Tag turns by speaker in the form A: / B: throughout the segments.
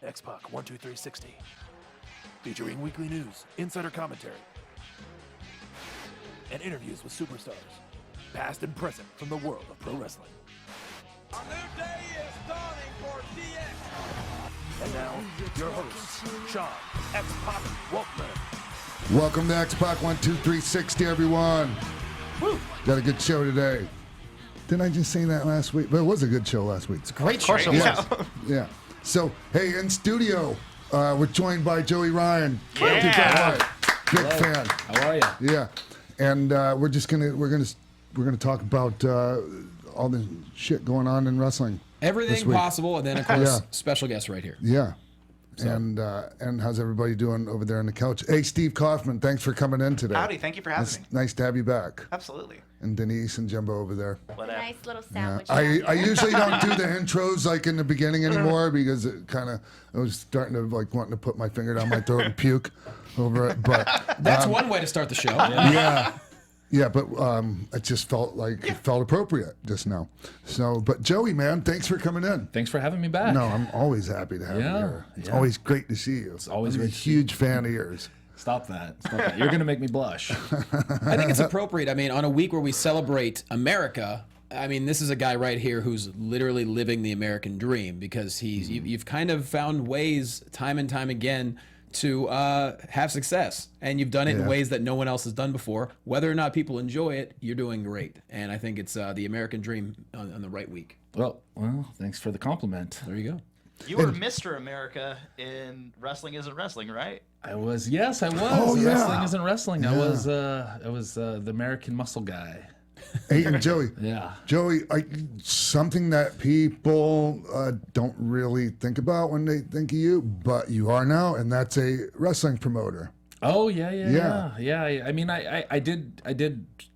A: X-Pac 12360, featuring weekly news, insider commentary, and interviews with superstars, past and present from the world of pro wrestling.
B: A new day is dawning for DX.
A: And now, your hosts, Sean X-Pac Waltman.
C: Welcome to X-Pac 12360, everyone.
A: Woo!
C: Got a good show today. Didn't I just say that last week? But it was a good show last week. It's a
D: great show.
C: Yeah. So, hey, in studio, we're joined by Joey Ryan.
D: Yeah.
C: Big fan.
D: How are you?
C: Yeah. And we're gonna talk about all the shit going on in wrestling.
D: Everything possible, and then of course, special guest right here.
C: Yeah.
D: So.
C: And how's everybody doing over there on the couch? Hey, Steve Kaufmann, thanks for coming in today.
E: Howdy, thank you for having me.
C: Nice to have you back.
E: Absolutely.
C: And Denise and Jumbo over there.
F: Nice little sandwich.
C: I usually don't do the intros like in the beginning anymore because it kind of I was starting to like wanting to put my finger down my throat and puke over it. But
D: that's one way to start the show.
C: Yeah, but it just felt like it felt appropriate just now. So, but Joey, man, thanks for coming in.
G: Thanks for having me back.
C: No, I'm always happy to have you here. It's always great to see you. It's
G: always
C: I'm a
G: great to see
C: huge fan of yours.
G: Stop that. You're going to make me blush.
D: I think it's appropriate. I mean, on a week where we celebrate America, I mean, this is a guy right here who's literally living the American dream because you've kind of found ways time and time again to have success, and you've done it in ways that no one else has done before. Whether or not people enjoy it, you're doing great, and I think it's the American dream on the right week.
G: Well, thanks for the compliment.
D: There you go.
E: You were Mr. America in Wrestling Isn't Wrestling, right?
G: I was. Yes, I was.
C: Oh, yeah.
G: Wrestling Isn't Wrestling. I was the American muscle guy.
C: Hey, and Joey.
G: Yeah.
C: Joey, something that people don't really think about when they think of you, but you are now, and that's a wrestling promoter.
G: Oh yeah. I mean, I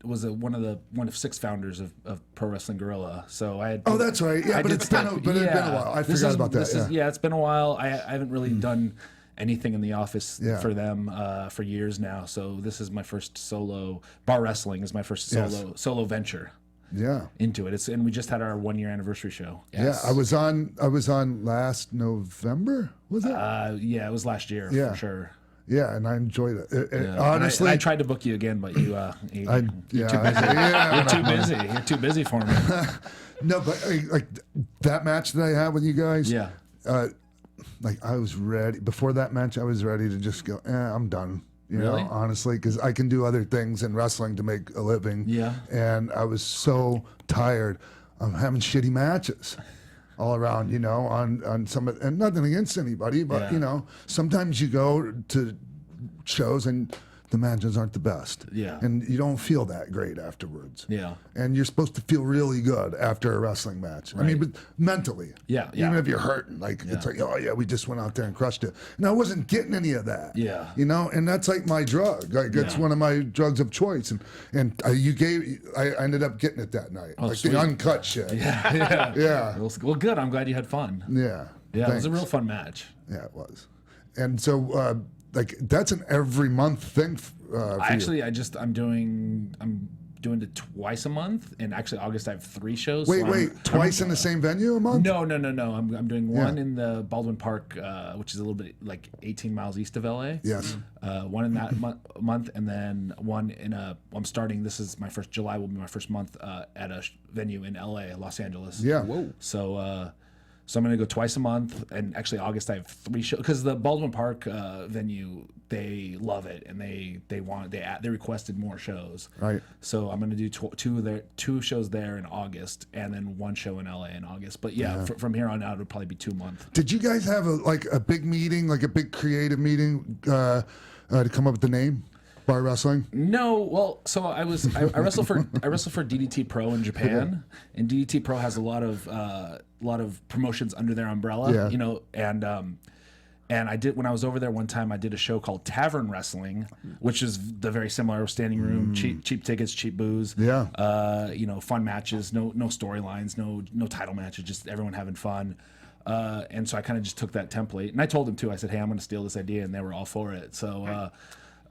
G: was one of 6 founders of Pro Wrestling Guerrilla. So I had.
C: Oh, that's right. Yeah, but it's been a while. I forgot about that.
G: It's been a while. I haven't really done anything in the office for them for years now. So this is my first solo bar wrestling is my first solo venture.
C: Yeah.
G: Into it. And we just had our 1-year anniversary show.
C: Yes. Yeah, I was on last November, was it?
G: Yeah, it was last year for sure.
C: Yeah, and I enjoyed it. Honestly,
G: I tried to book you again, but you're too busy.
C: You're
G: too busy. You're too busy for me.
C: No, but like that match that I had with you guys.
G: Yeah.
C: Like I was ready before that match. I was ready to just go. I'm done. You
G: Really?
C: know, honestly, because I can do other things in wrestling to make a living.
G: Yeah.
C: And I was so tired of having shitty matches all around. You know, on some of, and nothing against anybody, but you know, sometimes you go to shows and the matches aren't the best.
G: Yeah.
C: And you don't feel that great afterwards.
G: Yeah.
C: And you're supposed to feel really good after a wrestling match. Right. I mean, but mentally.
G: Yeah.
C: Even if you're hurting, like it's like, oh yeah, we just went out there and crushed it. And I wasn't getting any of that.
G: Yeah.
C: You know, and that's like my drug. Like it's one of my drugs of choice. And I ended up getting it that night.
G: Oh,
C: like
G: sweet.
C: the uncut shit.
G: Yeah.
C: Yeah.
G: Well, good. I'm glad you had fun.
C: Yeah.
G: Yeah. It was a real fun match.
C: Yeah, it was. And so like that's an every month thing.
G: I'm doing it twice a month, and actually August I have 3 shows.
C: Wait, twice in the same venue a month?
G: No. I'm doing one in the Baldwin Park, which is a little bit like 18 miles east of LA.
C: Yes.
G: One in that month, and then one in I'm starting. This is my first. July will be my first month at a venue in LA, Los Angeles.
C: Yeah.
G: Whoa. So I'm going to go twice a month, and actually August I have 3 shows because the Baldwin Park venue, they love it, and they requested more shows.
C: Right.
G: So I'm going to do 2 shows there in August, and then 1 show in LA in August. But from here on out, it'll probably be 2 months.
C: Did you guys have a big meeting, like a big creative meeting to come up with the name? Bar wrestling?
G: No, well, so I wrestle for DDT Pro in Japan, and DDT Pro has a lot of promotions under their umbrella, you know, and I did when I was over there one time. I did a show called Tavern Wrestling, which is the very similar standing room, cheap tickets, cheap booze, you know, fun matches, no storylines, no title matches, just everyone having fun. And so I kind of just took that template, and I told them too. I said, "Hey, I'm going to steal this idea," and they were all for it. So.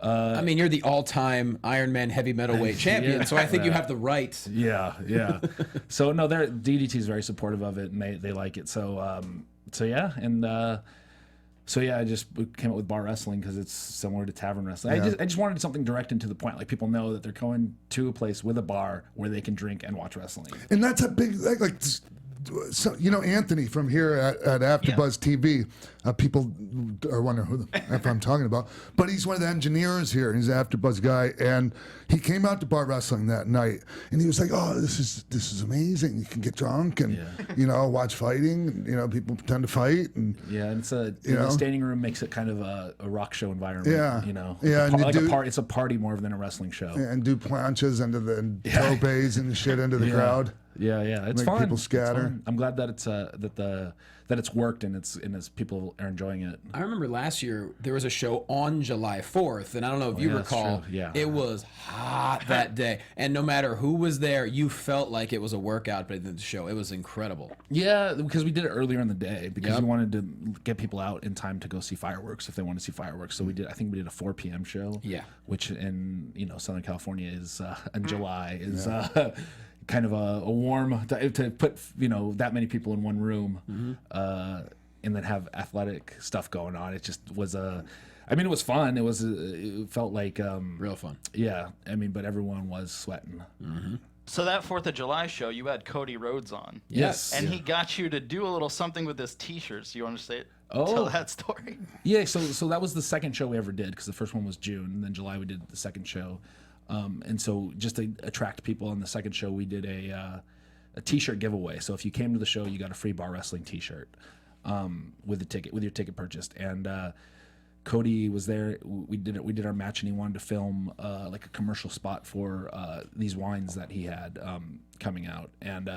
D: I mean, you're the all-time Ironman heavy metalweight champion, so I think you have the right.
G: Yeah. So no, DDT is very supportive of it, and they like it. So yeah, and So yeah, I just came up with bar wrestling because it's similar to tavern wrestling. I just wanted something direct and to the point. Like people know that they're going to a place with a bar where they can drink and watch wrestling.
C: And that's a big so, Anthony from here at AfterBuzz TV. People are wondering who the F I'm talking about, but he's one of the engineers here. He's an AfterBuzz guy, and he came out to bar wrestling that night, and he was like, "Oh, this is amazing. You can get drunk and watch fighting. And, people pretend to fight, and
G: it's the standing room makes it kind of a rock show environment. It's a party more than a wrestling show.
C: And do planches into the topes and shit into the crowd.
G: Yeah, it's
C: Make
G: fun.
C: people scatter.
G: I'm glad that it's that it's worked and it's people are enjoying it.
D: I remember last year there was a show on July 4th, and I don't know if you recall.
G: Yeah,
D: it was hot that day, and no matter who was there, you felt like it was a workout. But the show, it was incredible.
G: Yeah, because we did it earlier in the day because we wanted to get people out in time to go see fireworks if they want to see fireworks. So I think we did a 4 p.m. show.
D: Yeah, which
G: in Southern California is in July is. Kind of a warm to put that many people in one room, and then have athletic stuff going on. It just was it was fun. It felt like
D: real fun.
G: Yeah, but everyone was sweating.
D: Mm-hmm.
E: So that 4th of July show, you had Cody Rhodes on.
G: Yes,
E: and he got you to do a little something with his T-shirts. You want to say it?
G: Oh,
E: tell that story.
G: Yeah, so that was the second show we ever did because the first one was June, and then July we did the second show. And so just to attract people on the second show, we did a T-shirt giveaway. So if you came to the show, you got a free bar wrestling T-shirt with your ticket purchased. And Cody was there. We did our match, and he wanted to film like a commercial spot for these wines that he had coming out. And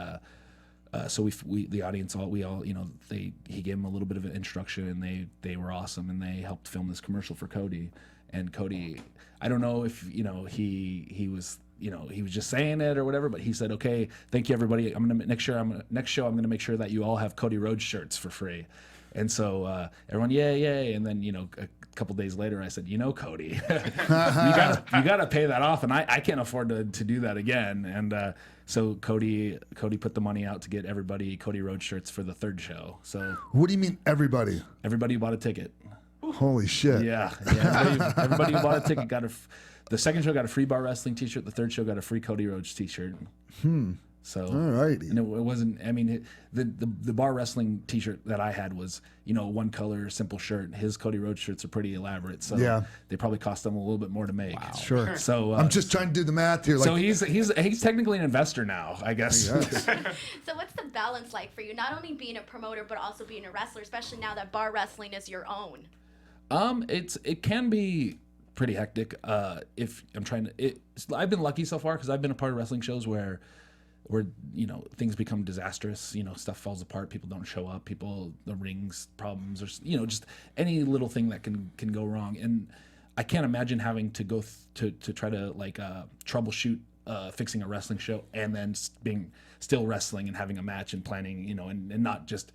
G: so we the audience he gave him a little bit of an introduction, and they were awesome, and they helped film this commercial for Cody. And Cody, I don't know if he was he was just saying it or whatever, but he said, "Okay, thank you everybody. Next show I'm gonna make sure that you all have Cody Rhodes shirts for free." And so everyone, yay! And then a couple days later, I said, Cody, you gotta pay that off, and I can't afford to do that again. And so Cody put the money out to get everybody Cody Rhodes shirts for the third show. So
C: what do you mean everybody?
G: Everybody who bought a ticket.
C: Holy shit!
G: Yeah. Everybody who bought a ticket the second show got a free bar wrestling T-shirt. The third show got a free Cody Rhodes T-shirt. So
C: alrighty.
G: And it wasn't. The bar wrestling T-shirt that I had was one color simple shirt. His Cody Rhodes shirts are pretty elaborate, so they probably cost them a little bit more to make.
D: Wow.
C: Sure.
G: So
C: I'm just trying to do the math here.
G: So he's technically an investor now, I guess.
F: So what's the balance like for you? Not only being a promoter, but also being a wrestler, especially now that bar wrestling is your own.
G: It can be pretty hectic. If I'm trying to, I've been lucky so far because I've been a part of wrestling shows where things become disastrous. Stuff falls apart. People don't show up. The rings problems, or just any little thing that can go wrong. And I can't imagine having to go to try to troubleshoot fixing a wrestling show and then being still wrestling and having a match and planning, and not just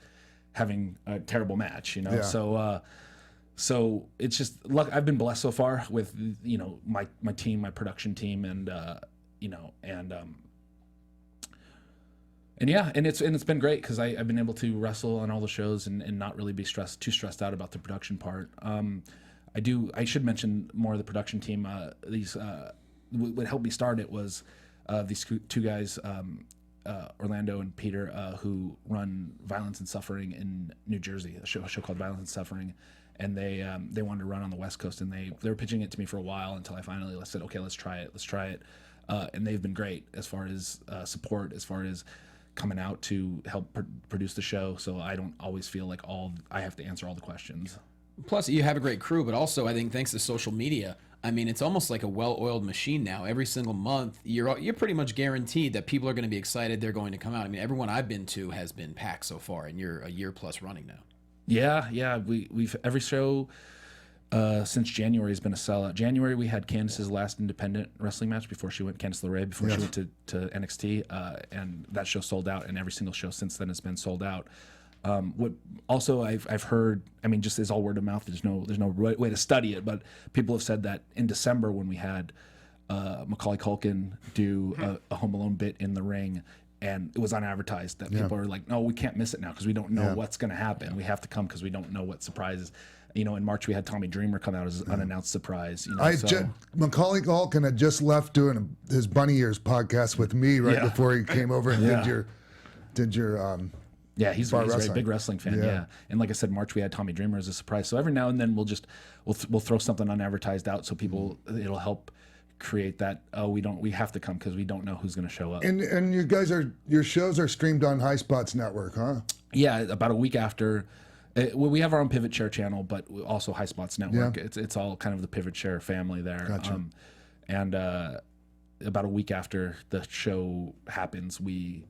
G: having a terrible match.
C: Yeah.
G: So it's just luck. I've been blessed so far with my team, my production team, and it's been great because I've been able to wrestle on all the shows and not really be too stressed out about the production part. I should mention more of the production team. What helped me start it was these two guys, Orlando and Peter, who run Violence and Suffering in New Jersey, a show called Violence and Suffering. And they wanted to run on the West Coast, and they were pitching it to me for a while until I finally said, okay, let's try it. And they've been great as far as support, as far as coming out to help produce the show. So I don't always feel like I have to answer all the questions.
D: Plus, you have a great crew, but also I think thanks to social media, it's almost like a well-oiled machine now. Every single month, you're pretty much guaranteed that people are going to be excited. They're going to come out. Everyone I've been to has been packed so far, and you're a year plus running now.
G: Yeah. We've every show since January has been a sellout. January we had Candice's last independent wrestling match before she went, Candice LeRae, before she went to NXT, and that show sold out. And every single show since then has been sold out. What also I've heard, just is all word of mouth. There's no way to study it, but people have said that in December when we had Macaulay Culkin do a Home Alone bit in the ring. and it was unadvertised. That people are like, no, we can't miss it now because we don't know what's going to happen. We have to come because we don't know what surprises. You know, in March we had Tommy Dreamer come out as an unannounced surprise. You know,
C: Macaulay Culkin had just left doing his Bunny Ears podcast with me before he came over and did your
G: yeah, he's a very big wrestling fan. Yeah. And like I said, March we had Tommy Dreamer as a surprise. So every now and then we'll throw something unadvertised out so people it'll help create that we have to come because we don't know who's going to show up.
C: And you guys your shows are streamed on High Spots Network, huh?
G: Yeah, about a week after. We have our own Pivot Share channel, but also High Spots Network. Yeah. It's all kind of the Pivot Share family there.
C: Gotcha.
G: And about a week after the show happens, we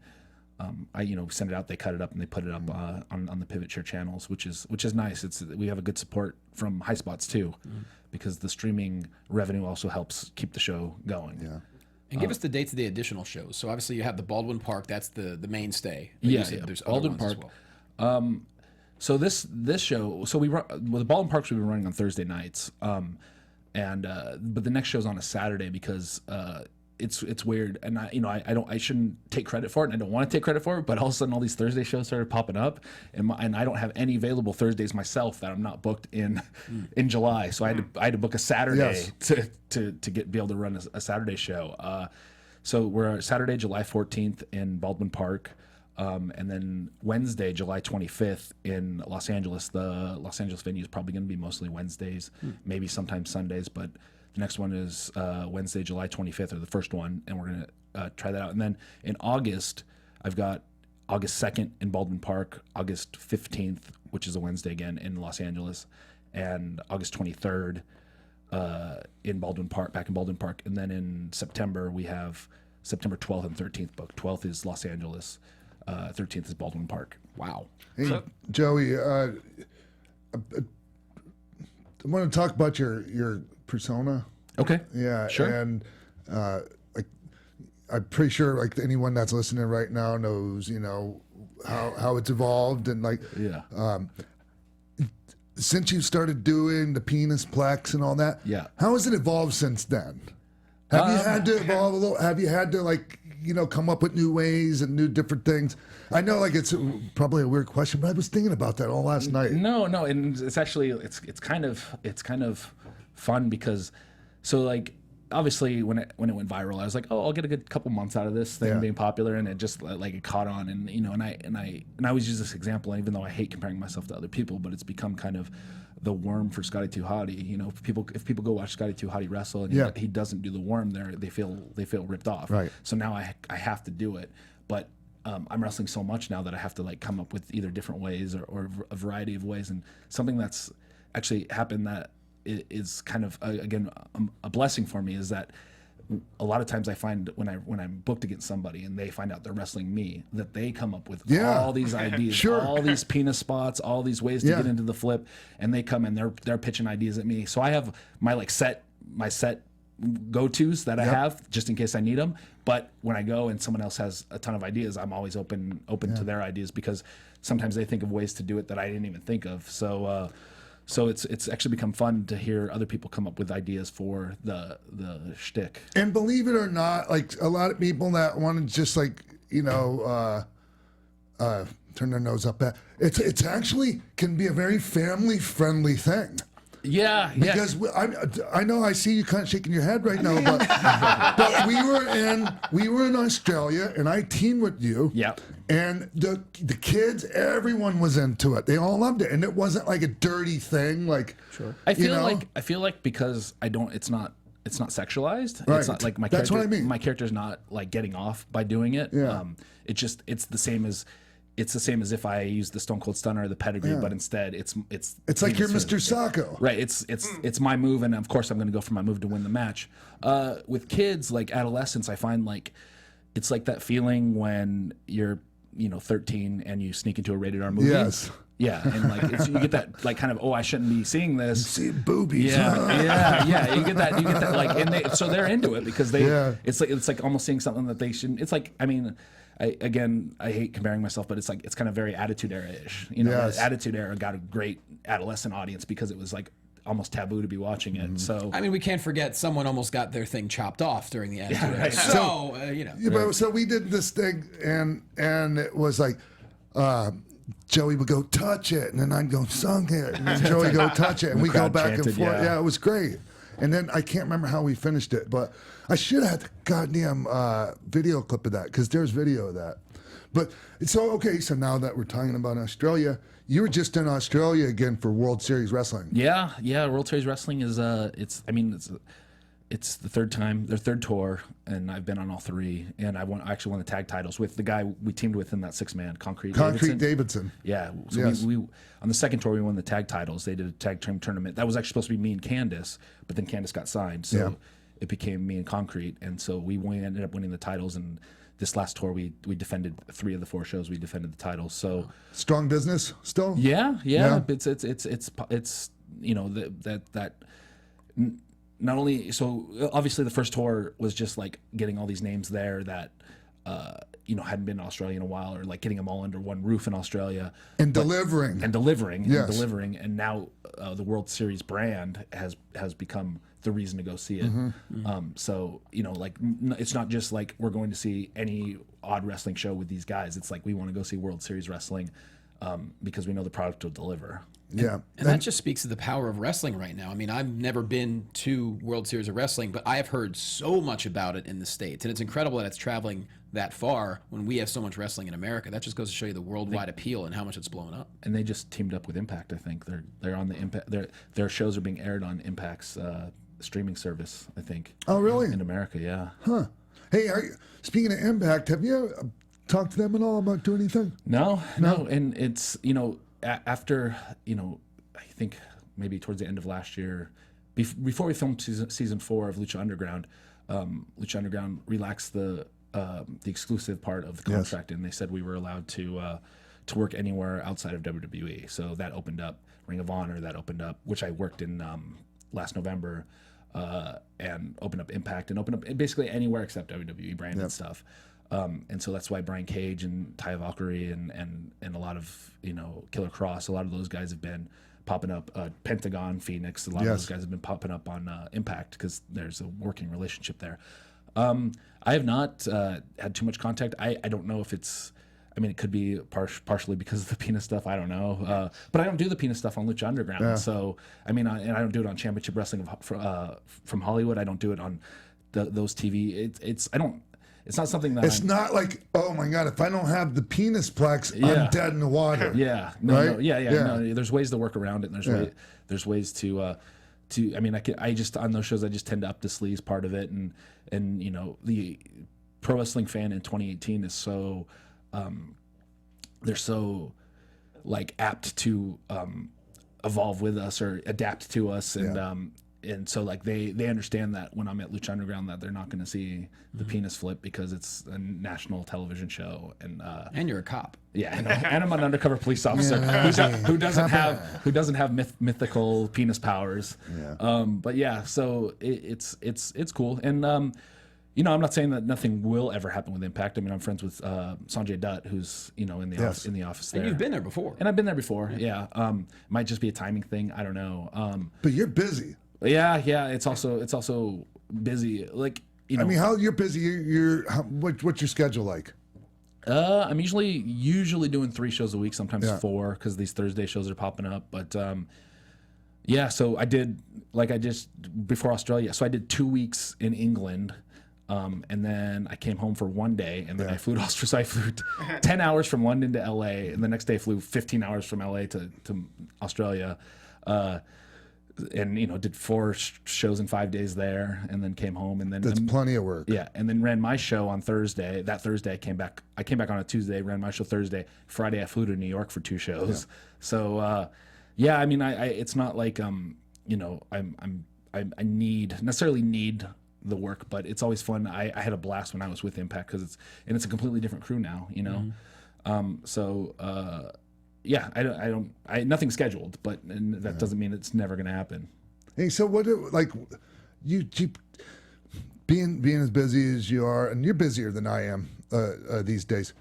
G: send it out. They cut it up and they put it up on the Pivot Share channels, which is nice. We have a good support from High Spots too, because the streaming revenue also helps keep the show going.
C: Yeah.
D: And give us the dates of the additional shows. So obviously you have the Baldwin Park. That's the mainstay. There's
G: Baldwin Park. Well. So this show, so the Baldwin Parks we've been running on Thursday nights, but the next show's on a Saturday because it's weird, and I shouldn't take credit for it, and I don't want to take credit for it, but all of a sudden all these Thursday shows started popping up, and I don't have any available Thursdays myself that I'm not booked in July, so I had to book a Saturday to be able to run a Saturday show. So we're Saturday, July 14th in Baldwin Park. And then Wednesday, July 25th in Los Angeles. The Los Angeles venue is probably going to be mostly Wednesdays, maybe sometimes Sundays, but the next one is Wednesday, July 25th, or the first one, and we're going to try that out. And then in August, I've got August 2nd in Baldwin Park, August 15th, which is a Wednesday again, in Los Angeles, and August 23rd in Baldwin Park, back in Baldwin Park. And then in September, we have September 12th and 13th booked. 12th is Los Angeles. 13th is Baldwin Park. Wow.
C: Hey, Joey, I want to talk about your persona.
G: Okay.
C: Yeah.
G: Sure.
C: And I'm pretty sure like anyone that's listening right now knows, how it's evolved and since you started doing the penis plex and all that.
G: Yeah.
C: How has it evolved since then? Have you had to evolve a little? Have you had to come up with new ways and new different things? I know it's probably a weird question, but I was thinking about that all last night.
G: No, and it's actually it's kind of fun because obviously when it went viral, I was like, I'll get a good couple months out of this thing being popular, and it just it caught on, and I always use this example, and even though I hate comparing myself to other people, but it's become kind of the worm for Scotty 2 Hotty. If people go watch Scotty 2 Hotty wrestle and he doesn't do the worm, they feel ripped off.
C: Right.
G: So now I have to do it, but I'm wrestling so much now that I have to come up with either different ways or a variety of ways. And something that's actually happened that is kind of again a blessing for me is that a lot of times I find when I'm booked against somebody and they find out they're wrestling me, that they come up with all these ideas, all these penis spots, all these ways to get into the flip, and they come and they're pitching ideas at me. So I have my set go-tos that I have just in case I need them. But when I go and someone else has a ton of ideas, I'm always open to their ideas because sometimes they think of ways to do it that I didn't even think of. So it's actually become fun to hear other people come up with ideas for the shtick.
C: And believe it or not, a lot of people that want to just turn their nose up at it's actually can be a very family friendly thing.
G: Yeah,
C: because I know I see you kind of shaking your head right now, but but we were in Australia and I teamed with you.
G: Yeah.
C: And the kids, everyone was into it. They all loved it, and it wasn't like a dirty thing.
G: Sure. I feel like because it's not sexualized.
C: Right.
G: It's not like my
C: That's
G: character.
C: what I mean.
G: My character's not getting off by doing it.
C: Yeah.
G: It's the same as if I use the Stone Cold Stunner or the pedigree, but instead it's
C: like you're Mr. Sacco.
G: Right. It's my move, and of course I'm going to go for my move to win the match. With kids, adolescents, I find it's like that feeling when you're 13 and you sneak into a rated R movie.
C: Yes.
G: Yeah, and you get that kind of I shouldn't be seeing this.
C: You see boobies.
G: Yeah. You get that and so they're into it because it's like almost seeing something that they shouldn't. It's like I hate comparing myself, but it's kind of very Attitude Era-ish.
C: Yes.
G: Attitude Era got a great adolescent audience because it was almost taboo to be watching it. So
D: I mean, we can't forget someone almost got their thing chopped off during the Attitude Era.
G: right.
D: So, you know.
C: Yeah, but, so we did this thing, and it was like, Joey would go touch it, and then I'd go sung it, and then Joey go touch it, and we go
G: crowd
C: back
G: chanted,
C: and forth.
G: yeah.
C: Yeah, it was great. And then I can't remember how we finished it, but I should have had the goddamn video clip of that, because there's video of that. But so okay, so now that we're talking about Australia, you were just in Australia again for World Series Wrestling.
G: yeah, World Series Wrestling is it's the third time, their third tour, and I've been on all three. And I actually won the tag titles with the guy we teamed with in that 6-man, Concrete
C: Davidson.
G: Yeah, so
C: Yes.
G: we on the second tour we won the tag titles. They did a tag team tournament that was actually supposed to be me and Candice, but then Candice got signed, so it became me and Concrete, and so ended up winning the titles. And this last tour we defended 3 of the 4 shows. We defended the titles. So
C: Strong business still.
G: yeah.
C: Yeah.
G: It's you know that not only, so obviously the first tour was just like getting all these names there that you know hadn't been in Australia in a while, or like getting them all under one roof in Australia
C: And delivering.
G: Yes. And now the World Series brand has become the reason to go see it. So you know, like it's not just like we're going to see any odd wrestling show with these guys. It's like we want to go see World Series Wrestling because we know the product will deliver.
C: Yeah.
D: And that just speaks to the power of wrestling right now. I mean, I've never been to World Series of Wrestling, but I have heard so much about it in the States. And it's incredible that it's traveling that far when we have so much wrestling in America. That just goes to show you the worldwide appeal and how much it's blowing up.
G: And they just teamed up with Impact, I think. They're on the Impact. Their shows are being aired on Impact's streaming service, I think.
C: Oh, really?
G: In America, yeah.
C: Huh. Hey, speaking of Impact, have you talked to them at all about doing anything?
G: No. And it's, you know, after, you know, I think maybe towards the end of last year, before we filmed season 4 of Lucha Underground relaxed the exclusive part of the contract, and they said we were allowed to work anywhere outside of WWE. So that opened up Ring of Honor, that opened up, which I worked in last November, and opened up Impact, and opened up basically anywhere except WWE branded stuff. And so that's why Brian Cage and Taya Valkyrie and a lot of, you know, Killer Cross, a lot of those guys have been popping up. Pentagon, Phoenix, a lot of those guys have been popping up on Impact because there's a working relationship there. I have not had too much contact. I don't know if it's, I mean, it could be partially because of the penis stuff. I don't know. But I don't do the penis stuff on Lucha Underground. Yeah. So, I mean, and I don't do it on Championship Wrestling from Hollywood. I don't do it on those TV. It's not something that
C: it's not like, oh my God, if I don't have the penis plex, I'm dead in the water.
G: Yeah. No, no, there's ways to work around it, and there's ways to I mean, I just on those shows I just tend to up the sleaze part of it, and you know, the pro wrestling fan in 2018 is so they're so like apt to evolve with us or adapt to us, and so like they understand that when I'm at Lucha Underground that they're not going to see the penis flip because it's a national television show, and
D: you're a cop.
G: Yeah, and I'm an undercover police officer who doesn't have mythical penis powers. Yeah. But yeah, so it's cool, and you know, I'm not saying that nothing will ever happen with Impact. I mean, I'm friends with Sanjay Dutt, who's, you know, in the office there.
D: And you've been there before.
G: And I've been there before. Yeah. Might just be a timing thing. I don't know.
C: But you're busy.
G: Yeah. It's also busy. Like, you know.
C: I mean, how you're busy? What's your schedule like?
G: I'm usually doing 3 shows a week, sometimes 4, because these Thursday shows are popping up. But yeah, so I did before Australia. So I did 2 weeks in England. And then I came home for 1 day, and then I flew to Australia. So I flew 10 hours from London to LA, and the next day I flew 15 hours from LA to Australia. And, you know, did 4 shows in 5 days there, and then came home, and then
C: that's plenty of work.
G: Yeah, and then ran my show on Thursday. That Thursday I came back on a Tuesday, ran my show Thursday. Friday I flew to New York for 2 shows. Yeah. So yeah, I mean, I it's not like you know, I necessarily need the work, but it's always fun. I had a blast when I was with Impact because it's a completely different crew now, you know. Yeah, I nothing's scheduled, but that doesn't mean it's never going to happen.
C: Hey, so what, like, you being as busy as you are, and you're busier than I am these days.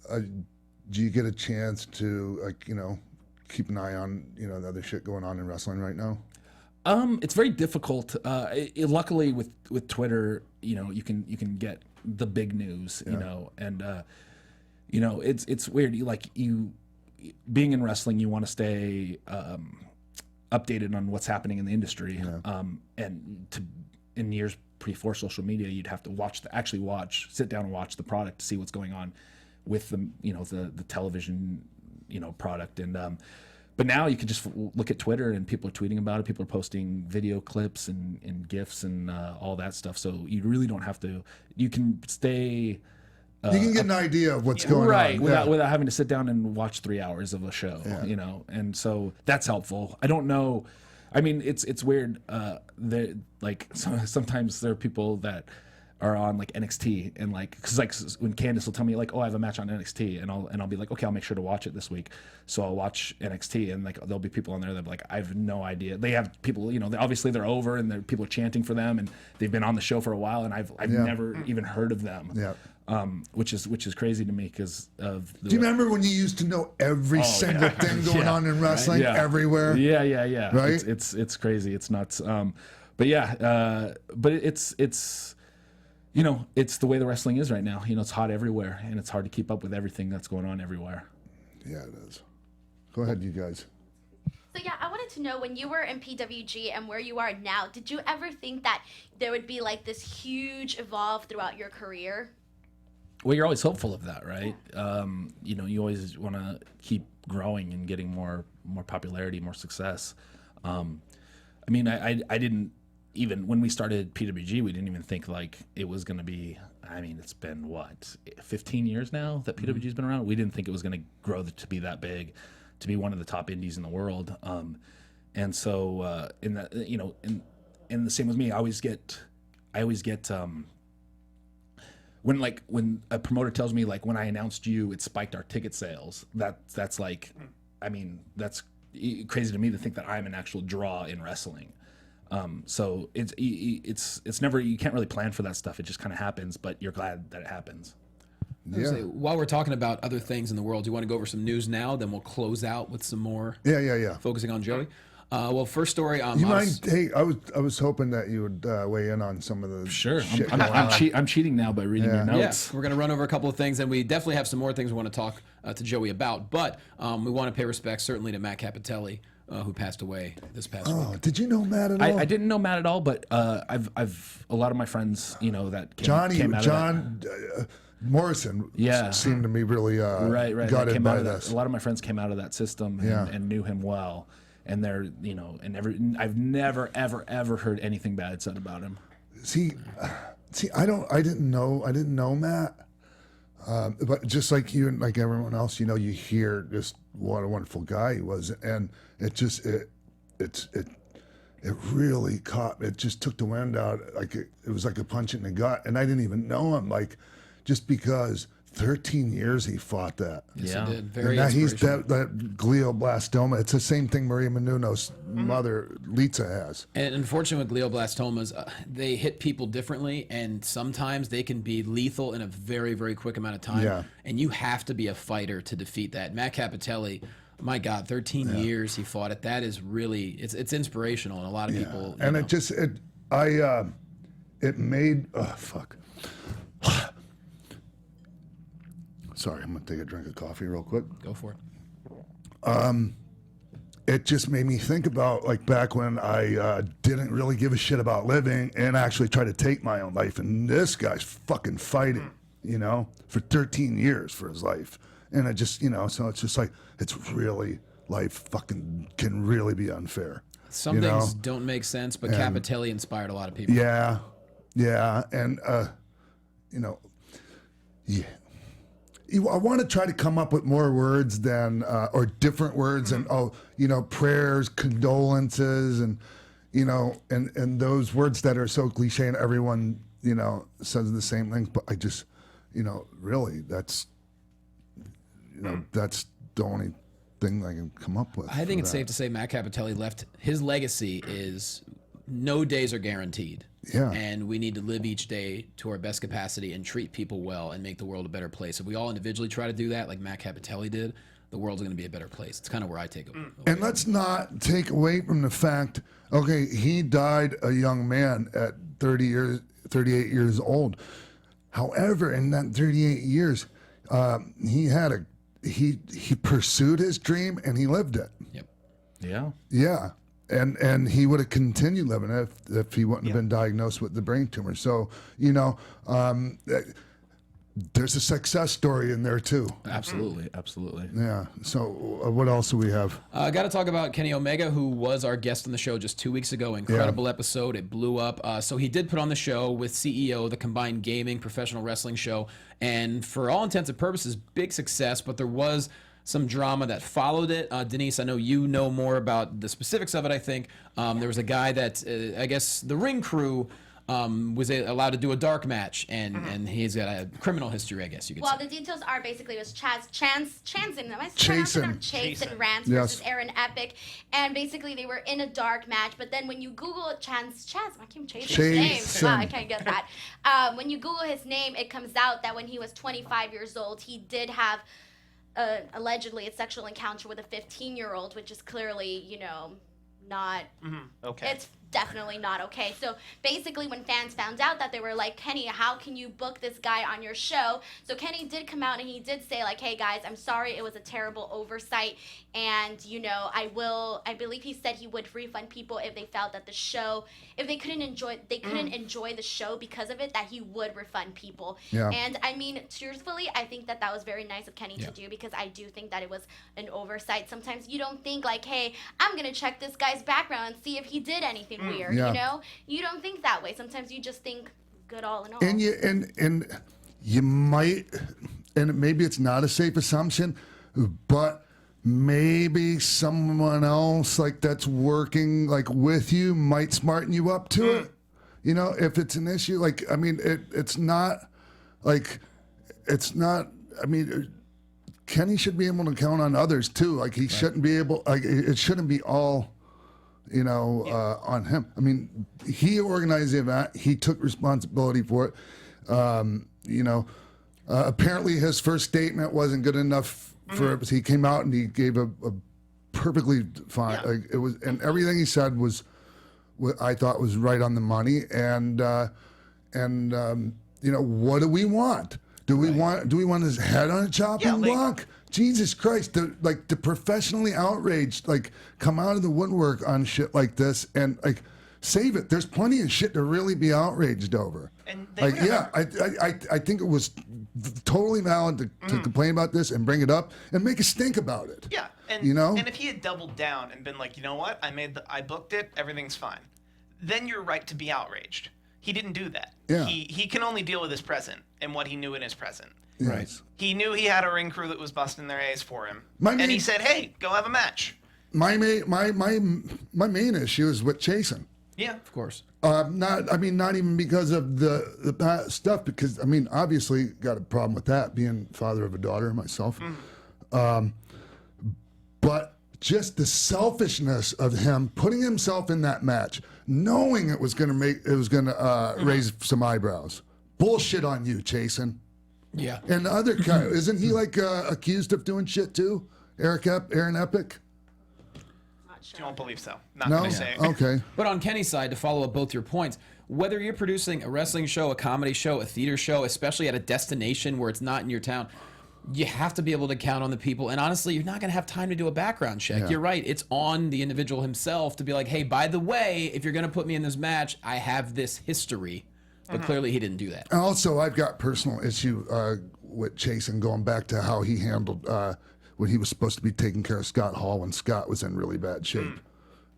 C: Do you get a chance to, like, you know, keep an eye on, you know, the other shit going on in wrestling right now?
G: It's very difficult. Luckily, with Twitter, you can get the big news, and it's weird. You being in wrestling, you want to stay updated on what's happening in the industry. And in years before social media, you'd have to sit down and watch the product to see what's going on with the television product. And but now you can just look at Twitter and people are tweeting about it. People are posting video clips and GIFs and all that stuff. So you really don't have to. You can stay.
C: You can get an idea of what's going on.
G: Without having to sit down and watch 3 hours of a show, and so that's helpful. I don't know. I mean, it's weird. Sometimes there are people that are on like NXT and because when Candice will tell me I have a match on NXT and I'll be like, okay, I'll make sure to watch it this week. So I'll watch NXT and there'll be people on there that be like, I have no idea. They have people, obviously they're over and people are chanting for them and they've been on the show for a while and I've never even heard of them. Yeah. Which is crazy to me because of. Do
C: you remember when you used to know every single thing going on in wrestling everywhere?
G: Yeah.
C: Right.
G: It's crazy. It's nuts. But it's. It's the way the wrestling is right now. It's hot everywhere, and it's hard to keep up with everything that's going on everywhere.
C: Yeah, it is. Go ahead, you guys.
F: So yeah, I wanted to know, when you were in PWG and where you are now, did you ever think that there would be this huge evolve throughout your career?
G: Well, you're always hopeful of that, right? You always want to keep growing and getting more popularity, more success. I didn't. Even when we started PWG, we didn't even think it was going to be. I mean, it's been 15 years now that PWG's been around. We didn't think it was going to grow to be that big, to be one of the top indies in the world. And so, in that, and the same with me. I always get when a promoter tells me when I announced you, it spiked our ticket sales. That's that's crazy to me to think that I'm an actual draw in wrestling. So it's never, you can't really plan for that stuff. It just kind of happens, but you're glad that it happens.
C: Yeah.
D: While we're talking about other things in the world, do you want to go over some news now? Then we'll close out with some more.
C: Yeah.
D: Focusing on Joey. Well, first story.
C: You mind? Hey, I was hoping that you would weigh in on some of the.
G: Sure.
C: Shit
G: I'm cheating now by reading your notes.
D: Yeah, we're going to run over a couple of things, and we definitely have some more things we want to talk to Joey about. But we want to pay respect certainly to Matt Capitelli, who passed away this past week.
C: Oh, did you know Matt at all?
G: I didn't know Matt at all, but I've a lot of my friends, that came out of that.
C: Morrison seemed to me really gutted by this.
G: A lot of my friends came out of that system and knew him well, and they're I've never ever heard anything bad said about him.
C: See, I didn't know Matt. But just like you and like everyone else, you hear just what a wonderful guy he was, and it really caught. It just took the wind out. It was like a punch in the gut, and I didn't even know him. Just because 13 years he fought that.
D: Yes, he did. Very
C: and he's
D: inspirational.
C: that glioblastoma. It's the same thing Maria Menounos' mother Litsa has.
D: And unfortunately, with glioblastomas, they hit people differently, and sometimes they can be lethal in a very, very quick amount of time. Yeah. And you have to be a fighter to defeat that. Matt Capitelli, my God, 13 years he fought it. That is really, it's inspirational, and a lot of people.
C: And it made, fuck. Sorry, I'm gonna take a drink of coffee real quick.
D: Go for it.
C: It just made me think about back when I didn't really give a shit about living and actually tried to take my own life, and this guy's fucking fighting, for 13 years for his life, and I just, so it's just it's really, life fucking can really be unfair.
D: Some things don't make sense, but Capitelli inspired a lot of people.
C: Yeah, and I want to try to come up with more words than, or different words, and prayers, condolences, and and those words that are so cliche and everyone says the same things. But I just, really, that's that's the only thing I can come up with.
D: I think it's safe to say Matt Capitelli left his legacy is no days are guaranteed.
C: Yeah.
D: And we need to live each day to our best capacity and treat people well and make the world a better place. If we all individually try to do that, like Matt Capitelli did, the world's going to be a better place. It's kind of where I take it.
C: And let's not take away from the fact, okay, he died a young man at 38 years old. However, in that 38 years, he pursued his dream and he lived it.
D: Yep.
G: Yeah.
C: Yeah. And he would have continued living it if he wouldn't have been diagnosed with the brain tumor. So, there's a success story in there too.
G: Absolutely. Absolutely.
C: Yeah. So what else do we have?
D: I got to talk about Kenny Omega, who was our guest on the show just 2 weeks ago. Incredible episode. It blew up. So he did put on the show with CEO, the Combined Gaming Professional Wrestling Show. And for all intents and purposes, big success. But there was some drama that followed it. Denise, I know you know more about the specifics of it, I think. There was a guy that, I guess, the ring crew was allowed to do a dark match, and he's got a criminal history, I guess you could say.
F: Well, the details are basically it was Chasen Rance
C: Yes.
F: versus Aaron Epic, and basically they were in a dark match. But then when you Google I can't change his name. Wow, I can't get that. When you Google his name, it comes out that when he was 25 years old, he did have allegedly a sexual encounter with a 15-year-old, which is clearly, not.
E: Okay.
F: It's definitely not okay. So basically when fans found out that, they were like, Kenny, how can you book this guy on your show? So Kenny did come out and he did say, like, hey guys, I'm sorry, it was a terrible oversight, and I believe he said he would refund people if they felt that the show, if they couldn't enjoy the show because of it, that he would refund people.
C: Yeah.
F: And I mean, truthfully, I think that was very nice of Kenny to do, because I do think that it was an oversight. Sometimes you don't think like, hey, I'm gonna check this guy's background and see if he did anything weird.
C: Yeah.
F: You don't think that way. Sometimes you just think good all in all.
C: And you might, and maybe it's not a safe assumption, but maybe someone else like that's working like with you might smarten you up to it. If it's an issue, like, I mean, it's not. I mean, Kenny should be able to count on others too. Like, he shouldn't be able. Like, it shouldn't be all, on him. I mean, he organized the event. He took responsibility for it. Apparently his first statement wasn't good enough for it. He came out and he gave a perfectly fine.
E: Yeah.
C: Like, it was, and everything he said was, what I thought was right on the money. And what do we want? Do we want his head on a chopping block? Jesus Christ, the professionally outraged, like, come out of the woodwork on shit like this and, like, save it. There's plenty of shit to really be outraged over.
E: And
C: I think it was totally valid to complain about this and bring it up and make a stink about it.
E: Yeah, and and if he had doubled down and been like, you know what, I booked it, everything's fine, then you're right to be outraged. He didn't do that.
C: Yeah.
E: He can only deal with his present and what he knew in his present.
C: Yes.
D: Right.
E: He knew he had a ring crew that was busting their A's for him, and he
C: main-
E: said, "Hey, go have a match."
C: My main issue is with Chasen.
E: Yeah,
D: Of course.
C: Not even because of the past stuff, because, I mean, obviously got a problem with that, being father of a daughter myself. But just the selfishness of him putting himself in that match, knowing it was going to raise some eyebrows. Bullshit on you, Chasen.
D: Yeah.
C: And the other guy, isn't he like accused of doing shit too? Aaron Epic?
F: Not sure.
E: I don't believe so. Not
C: No?
E: gonna say.
C: Okay.
D: But on Kenny's side, to follow up both your points, whether you're producing a wrestling show, a comedy show, a theater show, especially at a destination where it's not in your town, you have to be able to count on the people. And honestly, you're not going to have time to do a background check.
C: Yeah.
D: You're right. It's on the individual himself to be like, hey, by the way, if you're going to put me in this match, I have this history. But clearly he didn't do that.
C: Also, I've got personal issue with Chasen, going back to how he handled when he was supposed to be taking care of Scott Hall when Scott was in really bad shape,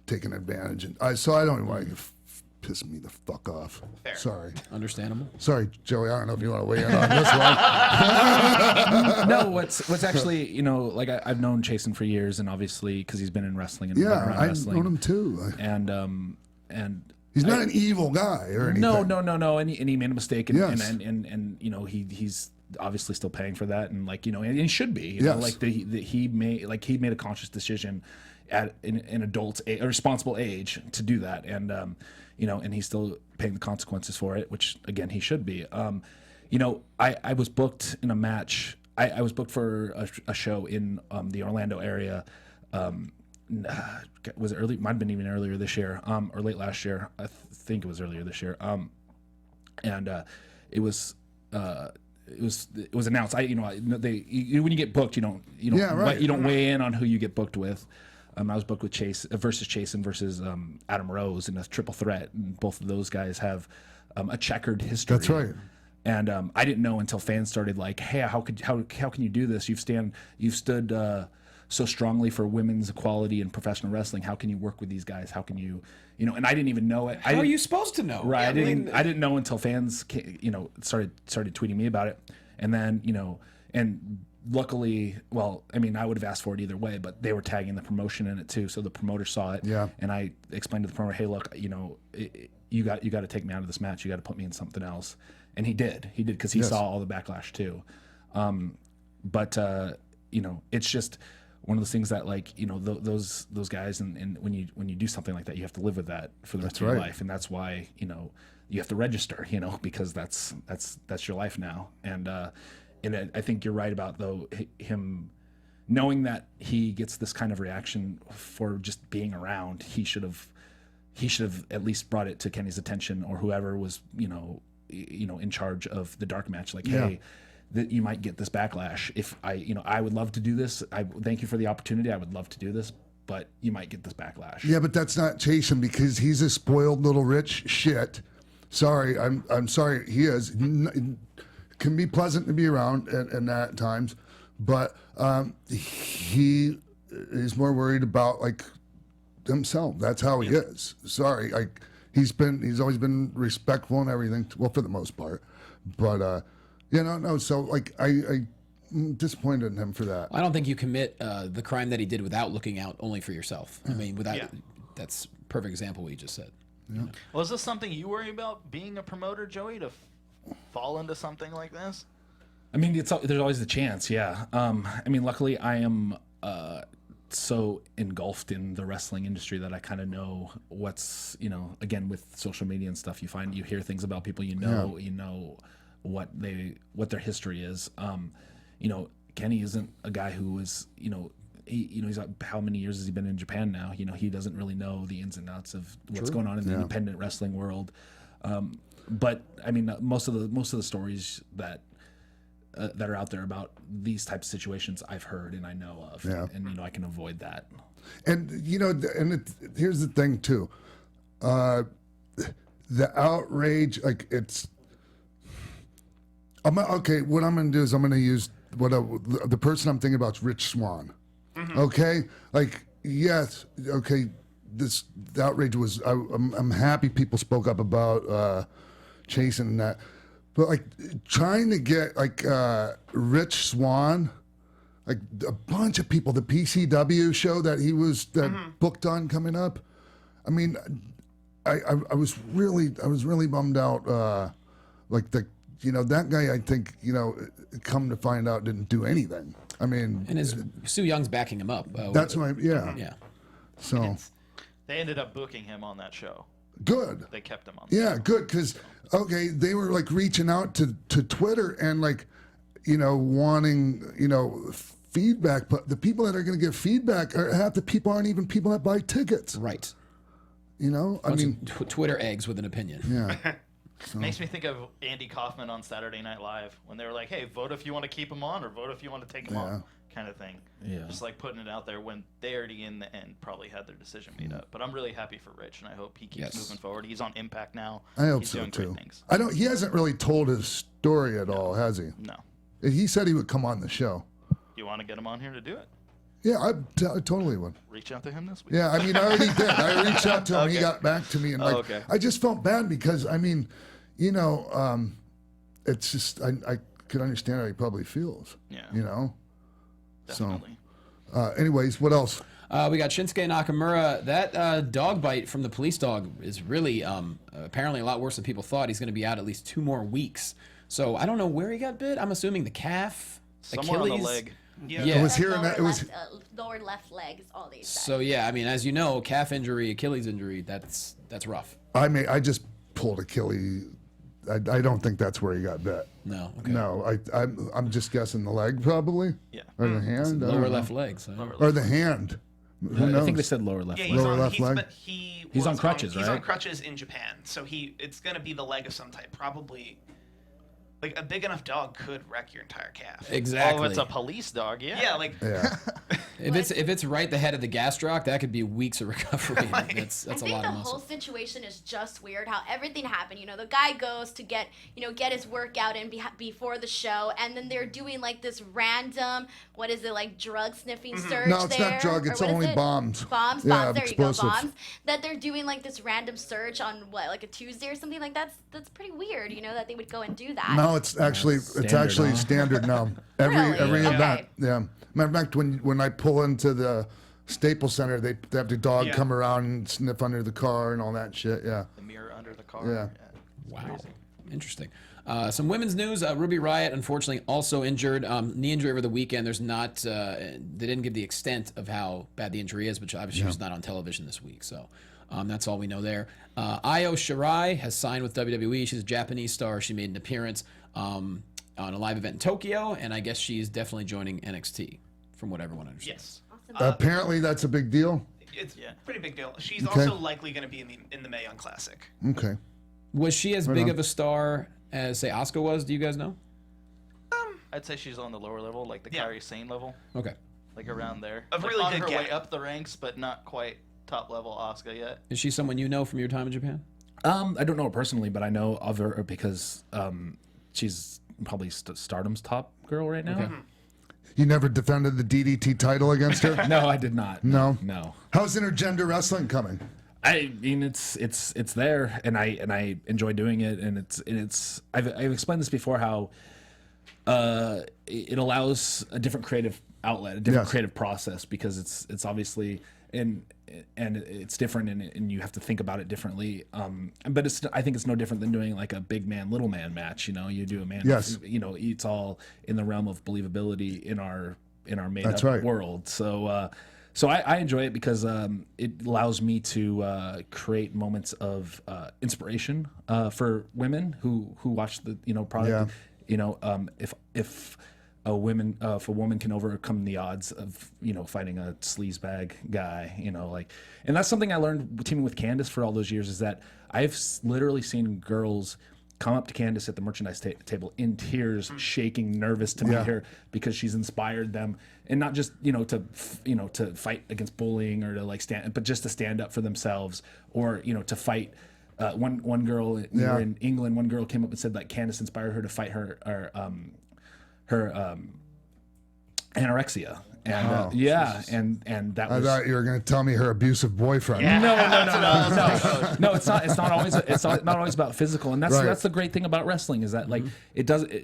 C: taking advantage. And so I don't want to piss me the fuck off.
E: Fair.
C: Sorry.
D: Understandable.
C: Sorry, Joey. I don't know if you want to weigh in on this one.
G: No, what's actually, like I've known Chasen for years, and obviously because he's been in wrestling and been
C: Yeah,
G: around
C: I've
G: wrestling.
C: known him too.
G: And
C: He's not an evil guy or anything.
G: No. And he made a mistake, and
C: Yes.
G: and he's obviously still paying for that, and and he should be. You know,
C: Yes.
G: like he made a conscious decision at an adult, a responsible age to do that, and and he's still paying the consequences for it, which again he should be. I was booked in a match I was booked for a show in the Orlando area. Was it early? Might have been even earlier this year, or late last year. I think it was earlier this year. And it was announced. When you get booked, you don't weigh in on who you get booked with. I was booked with Chase versus Adam Rose in a triple threat, and both of those guys have a checkered history.
C: That's right.
G: And I didn't know until fans started like, "Hey, how can you do this? You've stood so strongly for women's equality in professional wrestling. How can you work with these guys? How can you?" And I didn't even know it.
D: How are you supposed to know?
G: Right. I didn't know until fans, started tweeting me about it, and then and luckily, well, I mean, I would have asked for it either way, but they were tagging the promotion in it too, so the promoter saw it.
C: Yeah.
G: And I explained to the promoter, "Hey, look, you got to take me out of this match. You got to put me in something else." And he did because he saw all the backlash too. But it's just one of those things that those guys and when you do something like that, you have to live with that for the rest of your life, and that's why you have to register, because that's your life now. And I think you're right about him knowing that he gets this kind of reaction for just being around. He should have at least brought it to Kenny's attention, or whoever was in charge of the dark match, hey, that you might get this backlash. If I would love to do this. I thank you for the opportunity. I would love to do this, but you might get this backlash.
C: Yeah, but that's not Jason, because he's a spoiled little rich shit. Sorry, I'm sorry. He is. Can be pleasant to be around and that at times, but he is more worried about himself. That's how he is. Sorry, he's always been respectful and everything. Well, for the most part, but no. So I'm disappointed in him for that.
D: I don't think you commit the crime that he did without looking out only for yourself. I mean, that's a perfect example what you just said.
C: Yeah.
H: Well, is this something you worry about, being a promoter, Joey, to fall into something like this?
G: I mean, there's always the chance, yeah. I mean, luckily I am so engulfed in the wrestling industry that I kind of know what's, again, with social media and stuff, you hear things about people, what their history is. Kenny isn't a guy who is, he's how many years has he been in Japan now? He doesn't really know the ins and outs of what's going on in the independent wrestling world. But I mean, most of the stories that are out there about these types of situations I've heard and I know of, and I can avoid that. And
C: here's the thing too, the outrage, okay. What I'm going to do is I'm going to use the person I'm thinking about is Rich Swann. Mm-hmm. Okay, yes, okay. The outrage was. I'm happy people spoke up about chasing that, but trying to get Rich Swann, a bunch of people, the PCW show that he was booked on coming up. I mean, I was really bummed out. That guy, I think, come to find out, didn't do anything. I mean,
D: and Sue Young's backing him up.
C: That's why,
D: yeah.
C: So
H: they ended up booking him on that show.
C: Good.
H: They kept him on.
C: Yeah, good, because they were reaching out to Twitter and wanting feedback, but the people that are going to get feedback half the people aren't even people that buy tickets.
D: Right.
C: I mean,
D: Twitter eggs with an opinion.
C: Yeah.
H: So. Makes me think of Andy Kaufmann on Saturday Night Live when they were like, "Hey, vote if you want to keep him on or vote if you want to take him off," kind of thing.
G: Yeah.
H: Just putting it out there when they already in the end probably had their decision made up. But I'm really happy for Rich, and I hope he keeps moving forward. He's on Impact now.
C: I hope
H: He's
C: so
H: doing
C: too.
H: Great things.
C: He hasn't really told his story at all, has he?
H: No.
C: He said he would come on the show.
H: You want to get him on here to do it?
C: Yeah, I totally would.
H: Reach out to him this week.
C: Yeah, I mean, I already did. I reached out to him. Okay. He got back to me, and I just felt bad because I mean. It's just I could understand how he probably feels. Yeah.
H: Definitely.
C: So, anyways, what else?
D: We got Shinsegae Nakamura. That dog bite from the police dog is really apparently a lot worse than people thought. He's going to be out at least 2 more weeks. So I don't know where he got bit. I'm assuming the calf,
H: somewhere
D: Achilles.
H: on the leg.
C: Yeah. It was here and that. It was
F: lower left leg is all these.
D: So yeah, I mean, as you know, calf injury, Achilles injury, that's rough.
C: I just pulled Achilles I don't think that's where he got bit.
D: No. Okay.
C: No, I'm just guessing the leg probably.
H: Yeah.
C: Or the hand. I don't
D: Lower
C: know.
D: left leg. So.
C: Or the hand. Who knows?
G: I think they said lower left
E: Yeah,
G: leg.
E: he's
C: Lower
E: on,
C: left leg?
G: He's on crutches,
E: He's on
G: right?
E: crutches in Japan, so it's gonna be the leg of some type. Probably, like a big enough dog could wreck your entire calf.
D: Exactly.
H: Oh, it's a police dog. Yeah.
E: Yeah, like
C: Yeah.
D: If it's right the head of the gastroc, that could be weeks of recovery. That's
F: I
D: a
F: think
D: lot
F: the
D: of
F: whole
D: muscle.
F: situation is just weird. How everything happened. The guy goes to get his workout in before the show, and then they're doing like this random, what is it, like drug sniffing search
C: No, it's
F: there?
C: not drug.
F: Or
C: It's
F: what is
C: only
F: it?
C: bombs.
F: Bombs.
C: Yeah,
F: There you go.
C: explosives.
F: Bombs. That they're doing like this random search on like a Tuesday or something like that. That's pretty weird. That they would go and do that.
C: No, it's actually
G: Standard, huh?
C: standard now. Every
F: Really? Okay.
C: event. Yeah. Matter of fact, when I pull into the Staples Center, they have the dog
E: Yeah.
C: come around and sniff under the car and all that shit. Yeah.
H: The mirror under the car.
C: Yeah.
D: Wow. Interesting. Some women's news. Ruby Riott, unfortunately, also injured. Knee injury over the weekend. There's not. They didn't give the extent of how bad the injury is, but obviously she was not on television this week. So that's all we know there. Io Shirai has signed with WWE. She's a Japanese star. She made an appearance on a live event in Tokyo, and I guess she's definitely joining NXT, from what everyone understands.
E: yes,
C: Apparently, that's a big deal.
E: it's pretty big deal. She's
C: Okay.
E: also likely going to be in the Mae Young Classic.
C: Okay.
D: Was she as
C: Right
D: big
C: on.
D: of a star as, say, Asuka was? Do you guys know?
H: I'd say she's on the lower level, like the
E: Yeah.
H: Kairi Sane level,
D: Okay.
H: like around there.
E: A
H: Like
E: really
H: on
E: good
H: her
E: gap.
H: way up the ranks, but not quite top level Asuka yet.
D: Is she someone you know from your time in Japan?
G: I don't know her personally, but I know of her because she's probably Stardom's top girl right now.
D: Okay.
C: You never defended the DDT title against her?
G: No, I did not.
C: No?
G: No.
C: How's intergender wrestling coming?
G: I mean, it's there, and I enjoy doing it, and it's I've explained this before how it allows a different creative outlet, a different
C: Yes.
G: creative process, because it's obviously and it's different, and you have to think about it differently. But I think it's no different than doing like a big man little man match. You do a man.
C: Yes.
G: It's all in the realm of believability in our made
C: That's
G: up
C: right.
G: world. So I enjoy it because it allows me to create moments of inspiration for women who watch the product.
C: Yeah.
G: If a woman can overcome the odds of fighting a sleazebag guy, and that's something I learned teaming with Candice for all those years, is that I've literally seen girls come up to Candice at the merchandise table in tears, shaking, nervous to meet her because she's inspired them, and not just to fight against bullying or to stand, but just to stand up for themselves, or to fight. One girl we were in England, one girl came up and said that Candice inspired her to fight her anorexia, and and that
C: I
G: was.
C: thought you were going to tell me her abusive boyfriend.
G: No, it's not always about physical, and
C: Right.
G: that's the great thing about wrestling, is that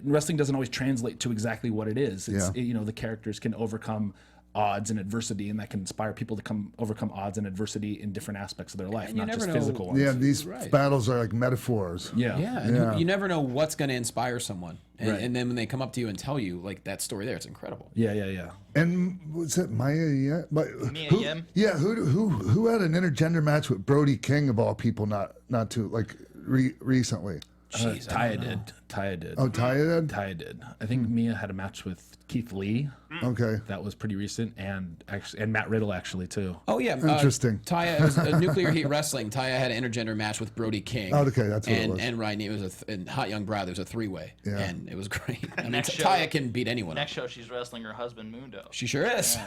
G: wrestling doesn't always translate to exactly what it is. The characters can overcome odds and adversity, and that can inspire people to overcome odds and adversity in different aspects of their life,
D: And you
G: not just
D: never know-
G: physical ones.
C: Yeah, these
D: Right.
C: battles are like metaphors.
G: Yeah.
D: Yeah, and
C: Yeah.
D: you never know what's going to inspire someone, and,
G: Right.
D: and then when they come up to you and tell you that story there, it's incredible.
G: Yeah.
C: And was it Mia Yim?
H: Mia
C: who,
H: Yim?
C: Yeah, who had an intergender match with Brody King of all people not too recently?
D: Jeez, I
G: Taya
D: don't know.
G: did. Taya did.
C: Oh, Taya did?
G: Taya did. I think Mia had a match with Keith Lee.
C: Okay.
G: That was pretty recent, and Matt Riddle actually too.
D: Oh yeah,
C: Interesting.
D: Taya, it was Nuclear Heat Wrestling. Taya had an intergender match with Brody King.
C: Oh, okay, that's what it
D: and,
C: was.
D: And Ryan, it was and Hot Young Brothers, it was a three-way,
C: Yeah.
D: and it was great. I mean,
H: Next show-
D: Taya can beat anyone.
H: Next show, she's wrestling her husband Mundo.
D: She sure is.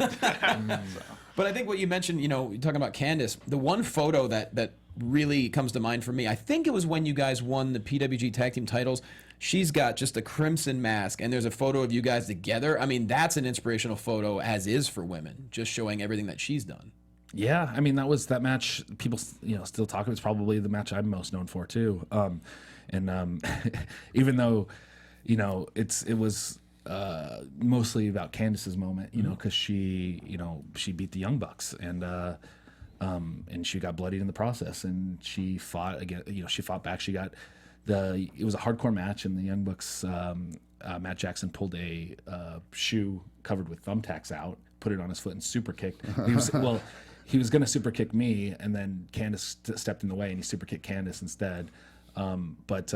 D: But I think what you mentioned, you're talking about Candice, the one photo that really comes to mind for me, I think it was when you guys won the PWG Tag Team titles. She's got just a crimson mask, and there's a photo of you guys together. I mean, that's an inspirational photo, as is for women, just showing everything that she's done.
G: Yeah, I mean that match. People, still talk. It's probably the match I'm most known for too. Even though, it was mostly about Candice's moment, because she beat the Young Bucks, and she got bloodied in the process, and she fought again. She fought back. She got it was a hardcore match, and the Young Bucks. Matt Jackson pulled a shoe covered with thumbtacks out, put it on his foot, and super kicked. He was going to super kick me, and then Candice stepped in the way, and he super kicked Candice instead. But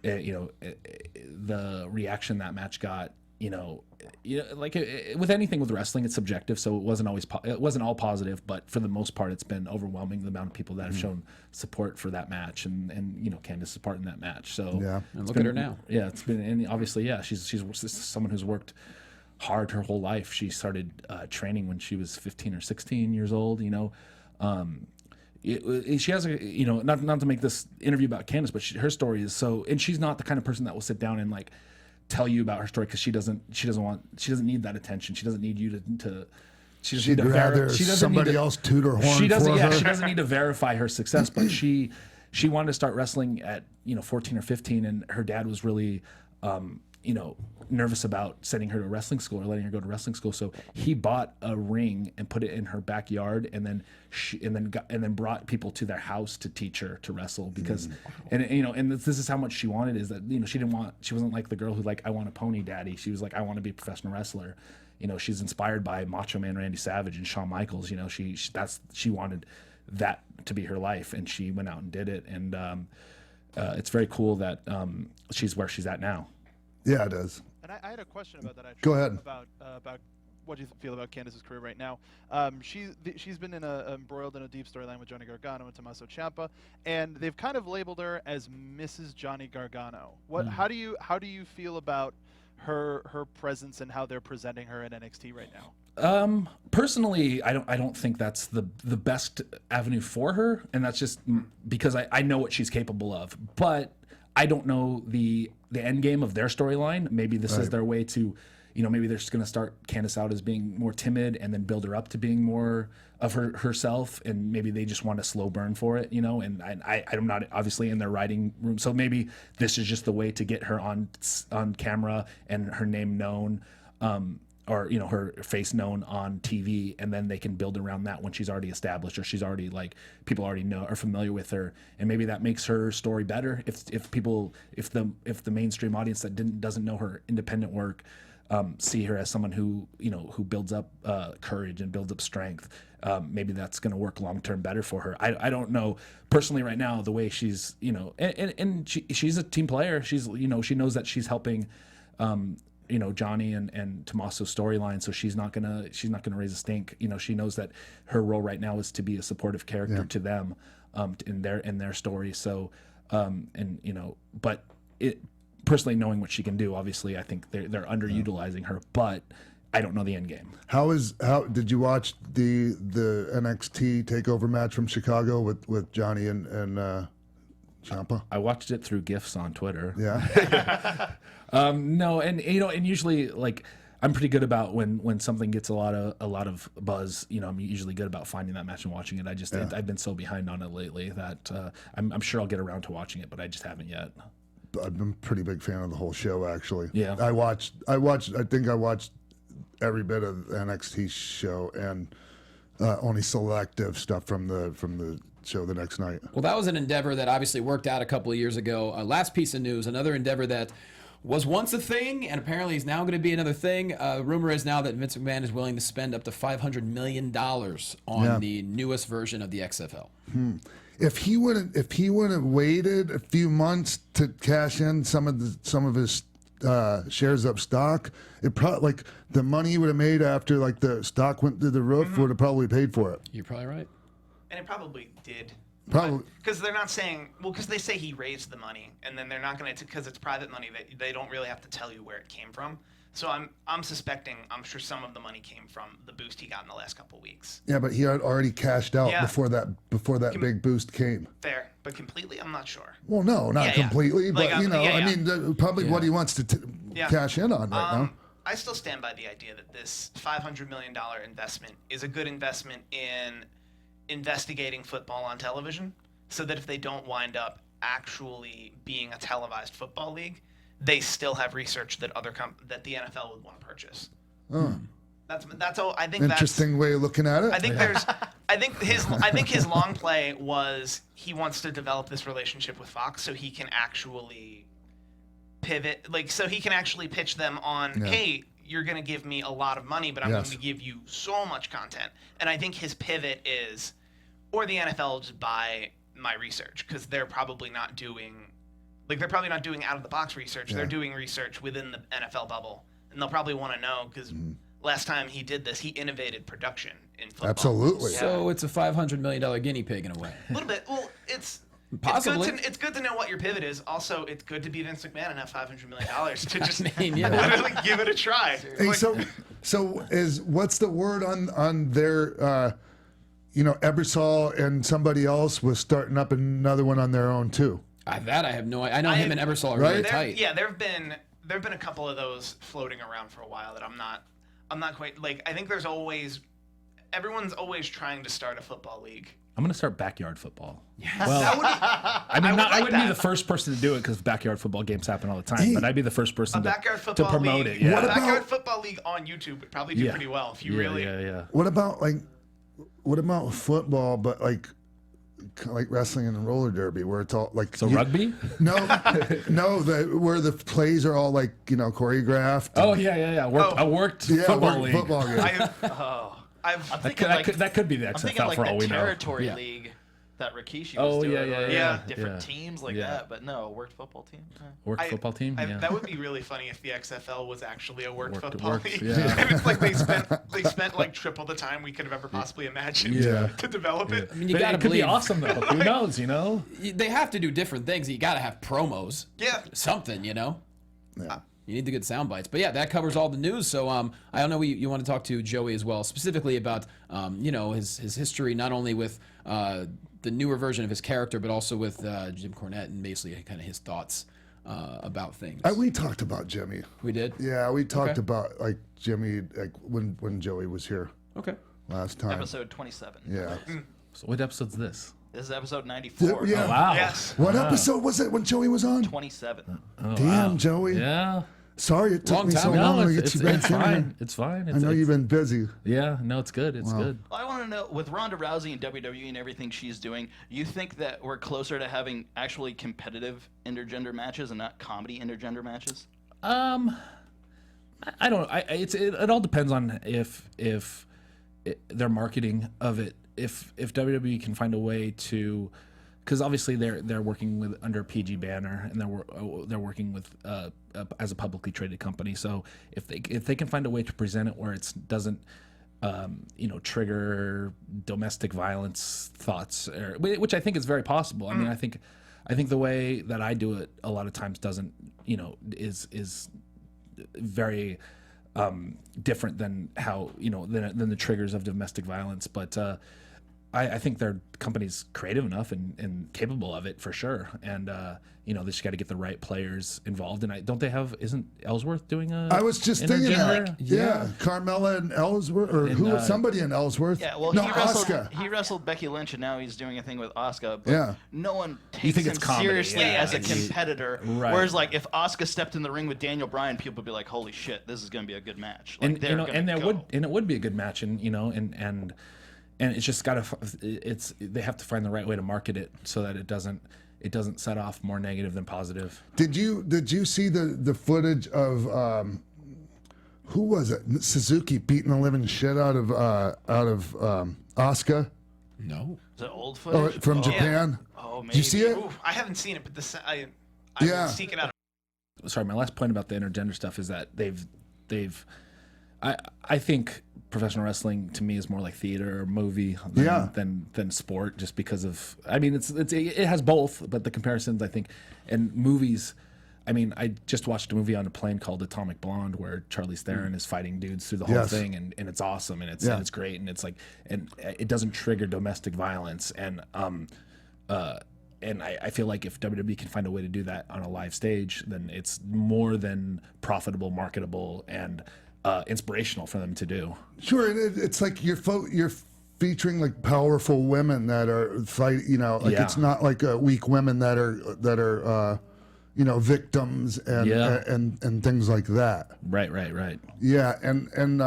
G: the reaction that match got, like with anything with wrestling, it's subjective, so it wasn't always it wasn't all positive, but for the most part, it's been overwhelming the amount of people that have shown support for that match, and Candice's part in that match. So
D: and look at her now.
G: Yeah, it's been, and obviously, she's someone who's worked hard her whole life. She started training when she was 15 or 16 years old. She has not to make this interview about Candice, but her story is and she's not the kind of person that will sit down and like tell you about her story, because she doesn't need that attention. She doesn't need you to
C: she'd rather somebody else toot her horn for her.
G: She doesn't need to verify her success, but she wanted to start wrestling at 14 or 15, and her dad was really nervous about sending her to wrestling school or letting her go to wrestling school. So he bought a ring and put it in her backyard, and then brought people to their house to teach her to wrestle, because and this is how much she wanted, is that she wasn't like the girl who like, I want a pony daddy. She was like, I want to be a professional wrestler. She's inspired by Macho Man Randy Savage and Shawn Michaels. She wanted that to be her life, and she went out and did it. And it's very cool that she's where she's at now.
C: Yeah, it is.
I: And I had a question about that, actually.
C: Go ahead.
I: About what do you feel about Candice's career right now? She's been embroiled in a deep storyline with Johnny Gargano and Tommaso Ciampa, and they've kind of labeled her as Mrs. Johnny Gargano. How do you feel about her presence and how they're presenting her in NXT right now?
G: Personally, I don't think that's the best avenue for her, and that's just because I know what she's capable of, but I don't know the end game of their storyline. Maybe this is their way to, maybe they're just going to start Candice out as being more timid and then build her up to being more of herself, and maybe they just want a slow burn for it, and I'm not obviously in their writing room, so maybe this is just the way to get her on camera and her name known, or her face known on TV, and then they can build around that when she's already established, or she's already people already know, are familiar with her, and maybe that makes her story better if the mainstream audience that doesn't know her independent work see her as someone who builds up courage and builds up strength. Maybe that's going to work long term better for her. I don't know personally right now the way she's and she's a team player. She's she knows that she's helping. Johnny and Tommaso's storyline, so she's not gonna raise a stink. She knows that her role right now is to be a supportive character to them, in their story. So, but personally knowing what she can do, obviously I think they're underutilizing her, but I don't know the end game. How
C: did you watch the NXT takeover match from Chicago with Johnny and Ciampa?
G: I watched it through GIFs on Twitter.
C: Yeah.
G: No, and usually I'm pretty good about when something gets a lot of buzz. I'm usually good about finding that match and watching it. I've been so behind on it lately that I'm sure I'll get around to watching it, but I just haven't yet.
C: I've been a pretty big fan of the whole show, actually.
G: Yeah.
C: I think I watched every bit of the NXT show, and only selective stuff from the show the next night.
D: Well, that was an endeavor that obviously worked out a couple of years ago. Last piece of news, another endeavor that was once a thing and apparently is now going to be another thing. Rumor is now that Vince McMahon is willing to spend up to $500 million on the newest version of the XFL.
C: If he would have waited a few months to cash in some of his shares of stock, it probably the money he would have made after the stock went through the roof would have probably paid for it.
D: You're probably right.
E: And it probably did.
C: Probably.
E: Because they're not saying, because they say he raised the money, and then they're not going to, because it's private money, that they don't really have to tell you where it came from. So I'm suspecting, I'm sure some of the money came from the boost he got in the last couple of weeks.
C: Yeah, but he had already cashed out before that big boost came.
E: Fair, but completely, I'm not sure.
C: Well, no, not completely, but I mean, probably what he wants to cash in on right now.
E: I still stand by the idea that this $500 million investment is a good investment in investigating football on television, so that if they don't wind up actually being a televised football league, they still have research that that the NFL would want to purchase. That's all. I think
C: interesting way of looking at it.
E: I think his long play was he wants to develop this relationship with Fox so he can actually pivot, so he can actually pitch them on, hey, you're going to give me a lot of money, but I'm going to give you so much content. And I think his pivot is, or the NFL will just buy my research, because they're probably not doing Like, they're probably not doing out-of-the-box research. They're doing research within the NFL bubble. And they'll probably want to know, because last time he did this, he innovated production in football.
C: Absolutely.
D: So it's a $500 million guinea pig in a way.
E: A little bit. Well,
D: Possibly.
E: It's good to know what your pivot is. Also, it's good to be Vince McMahon and have $500 million to just
D: yeah.
E: literally give it a try.
C: Hey,
E: Like,
C: so what's the word on their Ebersol and somebody else was starting up another one on their own too.
D: That I have no idea. I know him and Ebersol are really tight.
E: Yeah, there've been a couple of those floating around for a while that I'm not quite like. I think everyone's always trying to start a football league.
G: I'm going to start backyard football.
E: Yes.
G: Well, I wouldn't be
E: that.
G: the first person to do it because backyard football games happen all the time, but I'd be the first person to promote
E: league,
G: it. Yeah.
C: What
E: backyard football league on YouTube would probably do pretty well if you really.
G: Yeah.
C: What about football, but like wrestling and roller derby, where it's all like
G: rugby?
C: No, where the plays are all like choreographed.
G: Oh yeah. I worked football league.
C: Football game.
H: I'm thinking
G: that could be the
H: I'm
G: XFL
H: thinking like
G: for all
H: the
G: we know.
H: territory league that Rikishi was doing.
G: Yeah.
H: Different teams like that, but no, worked football team.
G: Worked football team.
E: That would be really funny if the XFL was actually a worked football
G: worked,
E: league.
G: yeah.
E: And it's like they spent like triple the time we could have ever possibly imagined to develop it.
D: I mean, you
G: But
D: gotta
G: it could
D: believe
G: be awesome though. Who knows?
D: They have to do different things. You gotta have promos.
E: Yeah.
D: Something,
C: Yeah.
D: You need the good sound bites. But yeah, that covers all the news. So I don't know, you want to talk to Joey as well, specifically about his history, not only with the newer version of his character, but also with Jim Cornette and basically kind of his thoughts about things.
C: We talked about Jimmy.
D: We did?
C: Yeah, we talked about like Jimmy when Joey was here.
D: Okay.
C: Last time.
H: Episode 27.
C: Yeah.
G: So what episode's this?
H: This is episode 94.
C: Yeah.
G: Oh, wow.
E: Yes.
C: What episode was it when Joey was on?
H: 27.
G: Oh,
C: Damn,
G: wow.
C: Joey.
G: Yeah.
C: Sorry it took
D: Long
C: me so
D: time.
C: long
G: No,
C: to get you back
G: it's
C: in
G: fine.
C: here.
G: It's fine.
C: I know you've been busy.
G: Yeah. No, it's good. It's good.
H: Well, I want to know, with Ronda Rousey and WWE and everything she's doing, you think that we're closer to having actually competitive intergender matches and not comedy intergender matches?
G: I don't. It all depends on if their marketing of it. If WWE can find a way to, because obviously they're working with under a PG banner and they're working with as a publicly traded company. So if they can find a way to present it where it doesn't trigger domestic violence thoughts, which I think is very possible. I mean, I think the way that I do it a lot of times doesn't is very different than how than the triggers of domestic violence, but I think their company's creative enough and capable of it for sure, and they just got to get the right players involved. And isn't Ellsworth doing a?
C: I was just thinking that.
G: intergender?
C: Yeah, Carmella and Ellsworth, or somebody in Ellsworth.
H: Yeah, well,
C: no,
H: he wrestled Becky Lynch, and now he's doing a thing with Asuka. But
C: Yeah.
H: no one
G: You
H: takes
G: think
H: him
G: it's comedy,
H: seriously
G: yeah.
H: as a
G: It's-
H: competitor.
G: Right.
H: Whereas, like, if Asuka stepped in the ring with Daniel Bryan, people would be like, "Holy shit, this is going to be a good match." Like,
G: it would be a good match, and it's just they have to find the right way to market it so that it doesn't set off more negative than positive.
C: Did you see the footage of who was it? Suzuki beating the living shit out of Asuka?
D: No.
H: Is it old footage?
C: From Japan?
H: Oh, maybe.
C: Did you see it?
E: Ooh, I haven't seen it, but I
C: Yeah.
E: will seek it out.
G: Sorry, my last point about the intergender stuff is that I think professional wrestling to me is more like theater or movie than sport, just because of, I mean, it has both, but the comparisons, I think, and movies, I mean, I just watched a movie on a plane called Atomic Blonde where Charlize Theron is fighting dudes through the whole thing, and it's awesome, and it's great, and it's like, and it doesn't trigger domestic violence, and I feel like if WWE can find a way to do that on a live stage, then it's more than profitable, marketable, and inspirational for them to do.
C: Sure, it's like you're featuring like powerful women that are fighting. It's not like weak women that are victims and things like that.
G: Right.
C: Yeah, and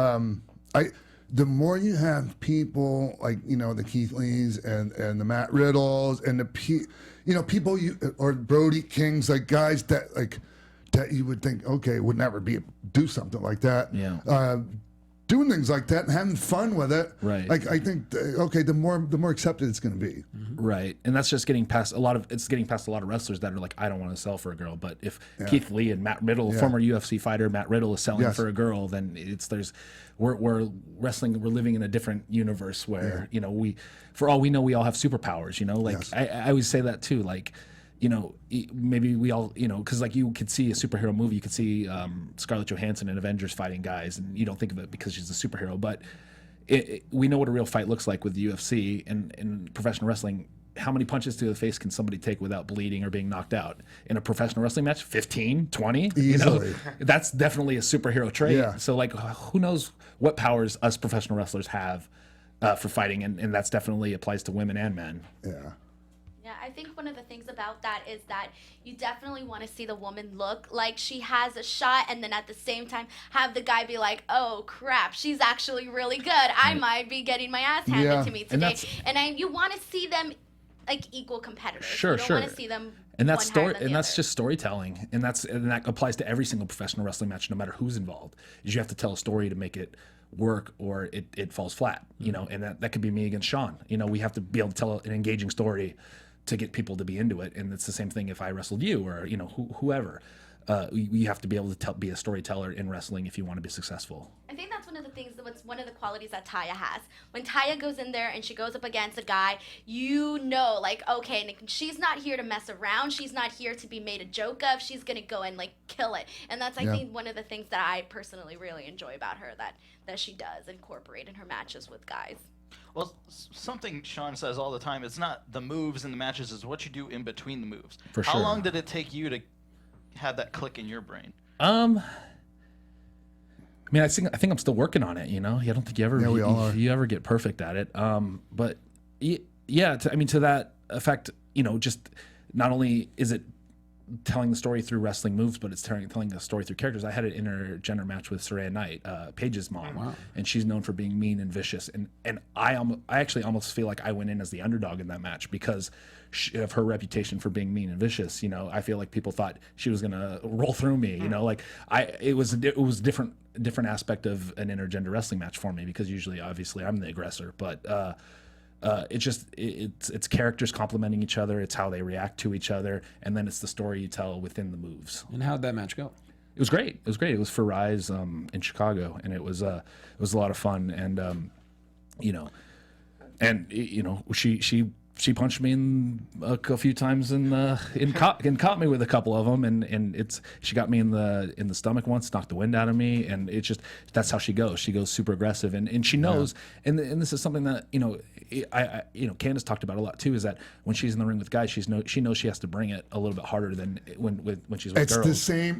C: the more you have people like the Keith Lees and the Matt Riddles and the people or Brody Kings, like guys that you would think would never do something like that.
G: Yeah.
C: doing things like that and having fun with it.
G: Right.
C: Like I think, okay, the more accepted it's going to be.
G: Right, and that's just getting past a lot of wrestlers that are like, I don't want to sell for a girl. But if Keith Lee and Matt Riddle, former UFC fighter Matt Riddle, is selling for a girl, then we're wrestling. We're living in a different universe where we, for all we know, we all have superpowers. Like I always say that too. Like, maybe we all, because like you could see a superhero movie, you could see Scarlett Johansson in Avengers fighting guys, and you don't think of it because she's a superhero, but we know what a real fight looks like with the UFC and in professional wrestling. How many punches to the face can somebody take without bleeding or being knocked out? In a professional wrestling match, 15, 20?
C: Easily.
G: That's definitely a superhero trait.
C: Yeah.
G: So, like, who knows what powers us professional wrestlers have for fighting, and that's definitely applies to women and men.
C: Yeah.
F: Yeah, I think one of the things about that is that you definitely want to see the woman look like she has a shot, and then at the same time have the guy be like, oh crap, she's actually really good. I might be getting my ass handed to me today. And you want to see them like equal competitors.
G: Sure,
F: you don't want to see them
G: and that's
F: one higher than the
G: that's
F: other.
G: just storytelling, and that applies to every single professional wrestling match, no matter who's involved. Is you have to tell a story to make it work, or it falls flat. And that could be me against Sean. We have to be able to tell an engaging story to get people to be into it, and it's the same thing if I wrestled you or whoever. You have to be able to be a storyteller in wrestling if you want to be successful.
F: I think that's one of the things, that's one of the qualities that Taya has. When Taya goes in there and she goes up against a guy, like, okay, she's not here to mess around. She's not here to be made a joke of. She's going to go and, like, kill it. And that's, I think, one of the things that I personally really enjoy about her that she does incorporate in her matches with guys.
H: Well, something Sean says all the time, it's not the moves in the matches, it's what you do in between the moves.
G: For sure.
H: How long did it take you to have that click in your brain?
G: I mean, I think I'm still working on it. I don't think you ever get perfect at it. But yeah, to that effect, just not only is it telling the story through wrestling moves, but it's telling the story through characters. I had an intergender match with Saraya Knight, Paige's mom, and she's known for being mean and vicious. And I actually almost feel like I went in as the underdog in that match because of her reputation for being mean and vicious. I feel like people thought she was gonna roll through me. It was a different aspect of an intergender wrestling match for me, because usually, obviously, I'm the aggressor, but. It's characters complementing each other. It's how they react to each other, and then it's the story you tell within the moves.
D: And how'd that match go?
G: It was great. It was for Rise in Chicago, and it was a lot of fun. And she punched me in a few times and caught me with a couple of them, and she got me in the stomach once, knocked the wind out of me, and that's how she goes. She goes super aggressive, and she knows. And this is something that Candice talked about a lot too, is that when she's in the ring with guys, she knows she has to bring it a little bit harder than when she's with girls.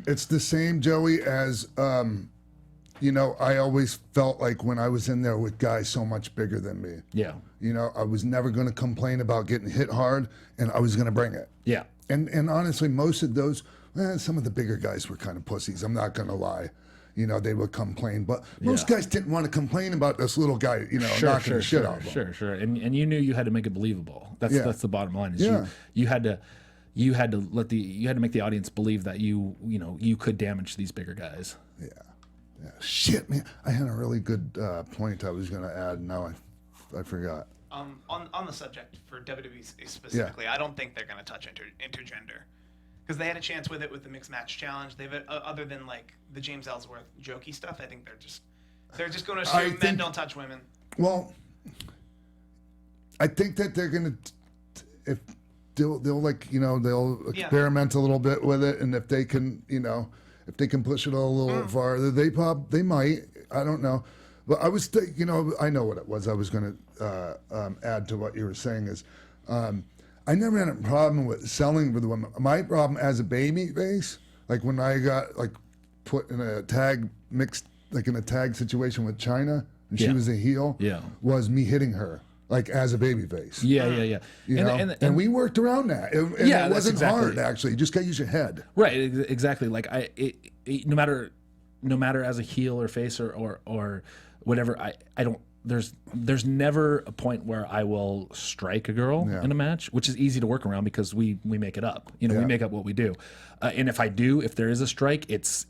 C: It's the same, Joey, as I always felt like when I was in there with guys so much bigger than me.
G: Yeah.
C: I was never going to complain about getting hit hard, and I was going to bring it.
G: Yeah.
C: And honestly, most of those, some of the bigger guys were kind of pussies. I'm not going to lie. They would complain, but most guys didn't want to complain about this little guy, knocking the shit out of them.
G: Sure. And you knew you had to make it believable. That's the bottom line. Is you had to make the audience believe that you could damage these bigger guys.
C: Yeah. Shit, man. I had a really good point I was going to add. Now I forgot.
E: On the subject for WWE specifically, I don't think they're going to touch intergender, because they had a chance with it with the mixed match challenge. They've other than like the James Ellsworth jokey stuff, I think they're just going to assume men don't touch women.
C: Well, I think that they're going to they'll experiment a little bit with it, and if they can if they can push it a little farther, they might. I don't know. But I was I know what it was. I was going to add to what you were saying is, I never had a problem with selling for the women. My problem as a baby face, like when I got put in a tag situation with Chyna, and she was a heel, was me hitting her as a baby face.
G: Yeah.
C: And we worked around that. It wasn't hard, actually. You just got to use your head.
G: Right, exactly. No matter as a heel or face or whatever, I don't. There's never a point where I will strike a girl in a match, which is easy to work around because we make it up. We make up what we do. And if there is a strike, it's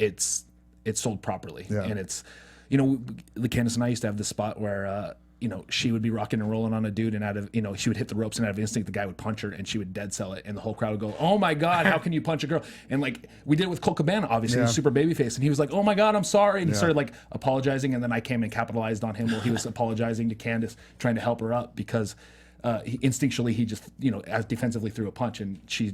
G: sold properly, and it's you know, the Candice and I used to have this spot where, you know, she would be rocking and rolling on a dude, and out of, you know, she would hit the ropes, and out of instinct, the guy would punch her, and she would dead sell it, and the whole crowd would go, "Oh my God, how can you punch a girl?" And like we did it with Colt Cabana, obviously, he's super babyface, and he was like, "Oh my God, I'm sorry," and he started like apologizing, and then I came and capitalized on him while he was apologizing to Candice, trying to help her up because instinctually he just, you know, as defensively threw a punch, and she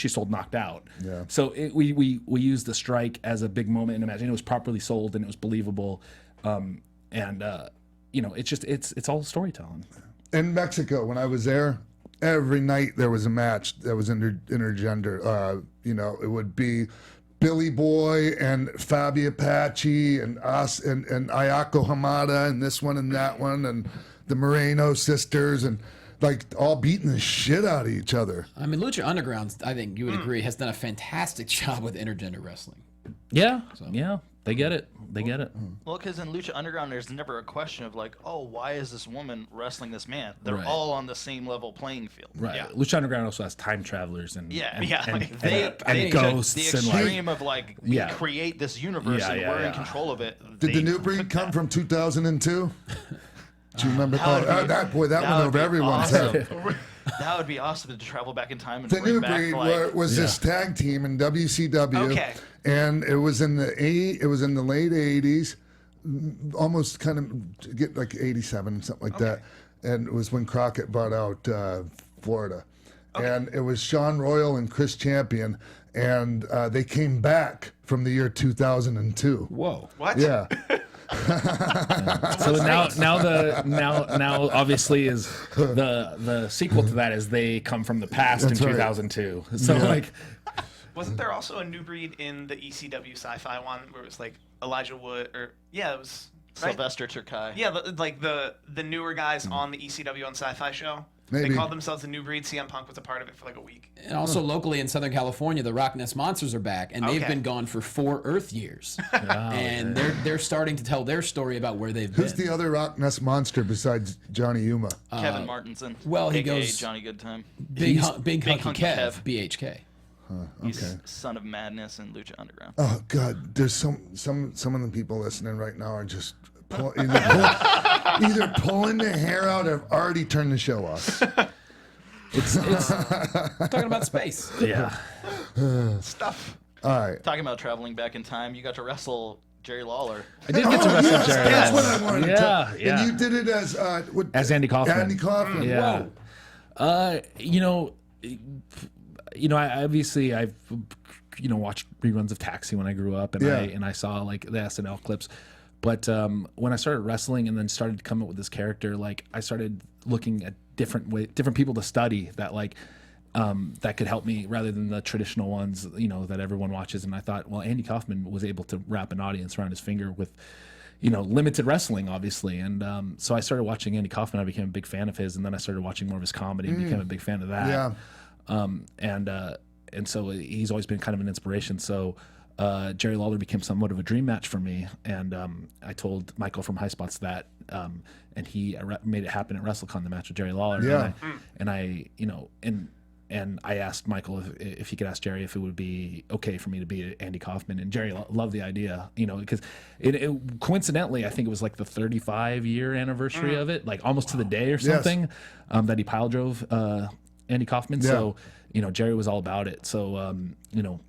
G: sold knocked out. Yeah. So we used the strike as a big moment in the match, and it was properly sold, and it was believable, you know, it's just it's all storytelling.
C: In Mexico, when I was there, every night there was a match that was intergender. You know, it would be Billy Boy and Fabi Apache and us and Ayako Hamada and this one and that one and the Moreno sisters and like all beating the shit out of each other.
D: I mean, Lucha Underground, I think you would agree, has done a fantastic job with intergender wrestling.
G: Yeah, yeah. They get it. They get it.
H: Well, because in Lucha Underground, there's never a question of like, oh, why is this woman wrestling this man? They're
G: Right.
H: all on the same level playing field.
G: Right.
E: Yeah.
G: Lucha Underground also has time travelers and
H: Like,
G: and ghosts
H: the
G: and like
H: extreme of like we
G: Yeah.
H: create this universe
G: Yeah,
H: and
G: yeah,
H: we're in
G: yeah.
H: control of it.
C: Did the
H: They
C: new
H: took
C: breed come
H: that.
C: from 2002? Do you remember?
H: That would be-
C: that went
H: that would
C: over
H: be
C: everyone's
H: awesome.
C: head.
H: That would be awesome to travel back in time and
C: The
H: bring
C: new
H: back
C: breed
H: like
C: was this tag team in WCW,
E: Okay.
C: and it was in the late '80s, almost kind of get like '87 something like that, and it was when Crockett bought out Florida, and it was Sean Royal and Chris Champion, and they came back from the year 2002.
D: Whoa.
E: What?
C: Yeah.
G: So now obviously is the sequel to that is they come from the past
C: That's
G: in
C: right.
G: 2002. So like
E: Wasn't there also a new breed in the ECW sci-fi one where it was like Elijah Wood or it was right?
H: Sylvester Terkay.
E: Yeah, like the newer guys on the ECW on Sci-Fi show.
C: Maybe.
E: They called themselves the New Breed. CM Punk was a part of it for like a week.
D: And also locally in Southern California, the Rock Nest Monsters are back, and they've
E: Okay.
D: been gone for 4 Earth years. And they're starting to tell their story about where they've
C: Who's
D: been.
C: the other Rock Nest monster besides Johnny Yuma?
H: Kevin Martinson.
D: well, he
H: AKA
D: goes-
H: Johnny Goodtime.
D: Big
H: Big
D: Hunky
H: Hunky
D: Kev,
H: Kev.
D: BHK.
H: He's Son of Madness and Lucha Underground.
C: Oh God, there's some of the people listening right now are just either pulling their hair out or have already turned the show off.
D: It's talking about space.
G: yeah.
E: Stuff.
C: All right.
H: Talking about traveling back in time, you got to wrestle Jerry Lawler.
G: I did get to wrestle
C: Yes,
G: Jerry.
C: that's
G: Lawler.
C: what I wanted to
G: Yeah,
C: tell.
G: yeah.
C: And you did it as
G: As Andy Kaufman.
C: Andy Kaufman.
G: Yeah.
C: Whoa.
G: I obviously I've watched reruns of Taxi when I grew up, and I saw like the SNL clips. But when I started wrestling and then started to come up with this character, like I started looking at different people to study that that could help me rather than the traditional ones, that everyone watches. And I thought, well, Andy Kaufman was able to wrap an audience around his finger with, limited wrestling, obviously. And so I started watching Andy Kaufman. I became a big fan of his, and then I started watching more of his comedy and became a big fan of that.
C: Yeah.
G: And so he's always been kind of an inspiration. So Jerry Lawler became somewhat of a dream match for me, and I told Michael from High Spots that, and he made it happen at WrestleCon, the match with Jerry Lawler.
C: Yeah.
G: And I asked Michael if he could ask Jerry if it would be okay for me to be Andy Kaufman, and Jerry loved the idea, because it coincidentally, I think it was like the 35-year anniversary of it, like almost to the day or something, that he pile drove Andy Kaufman.
C: Yeah.
G: So, Jerry was all about it. So,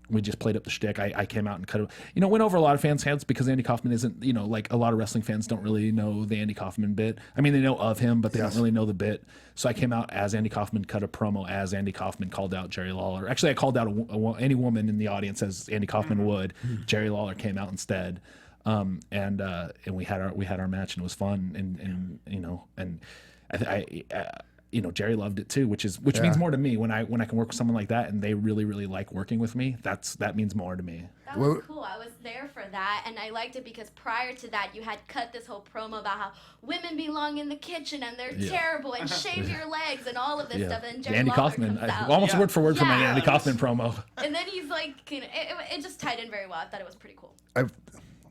G: we just played up the shtick. I came out and cut it, went over a lot of fans' heads because Andy Kaufman isn't, like a lot of wrestling fans don't really know the Andy Kaufman bit. I mean, they know of him, but they don't really know the bit. So I came out as Andy Kaufman, cut a promo as Andy Kaufman, called out Jerry Lawler. Actually, I called out any woman in the audience as Andy Kaufman would. Jerry Lawler came out instead. And we had our match, and it was fun. And Jerry loved it too, which means more to me when I can work with someone like that and they really, really like working with me. That means more to me.
F: That was cool. I was there for that, and I liked it because prior to that, you had cut this whole promo about how women belong in the kitchen and they're terrible and shave your legs and all of this stuff. And Jerry
G: Andy
F: Lawler
G: Kaufman,
F: comes out.
G: almost word for word from my
F: Yeah.
G: Andy Kaufman promo.
F: And then he's like, it just tied in very well. I thought it was pretty cool.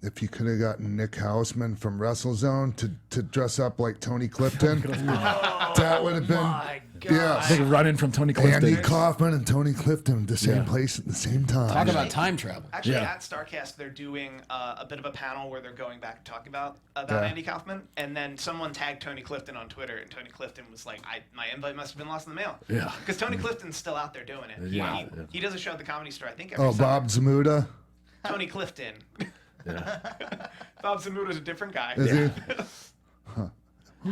C: if you could have gotten Nick Hausman from WrestleZone to dress up like Tony Clifton, that would have been.
H: My God.
C: Yeah,
G: They could run in from Tony Clifton.
C: Andy Kaufmann and Tony Clifton at the same place at the same time.
D: Talk about time travel.
E: Actually, at StarCast, they're doing a bit of a panel where they're going back and talking about Andy Kaufmann, and then someone tagged Tony Clifton on Twitter, and Tony Clifton was like, "My invite must have been lost in the mail."
G: Yeah.
E: Because Tony Clifton's still out there doing it. He does a show at the Comedy Store, I think. Every
C: Oh,
E: summer.
C: Bob Zamuda.
E: Tony Clifton.
G: Yeah.
E: Bob Zamuda's a different guy.
C: Is he? Huh.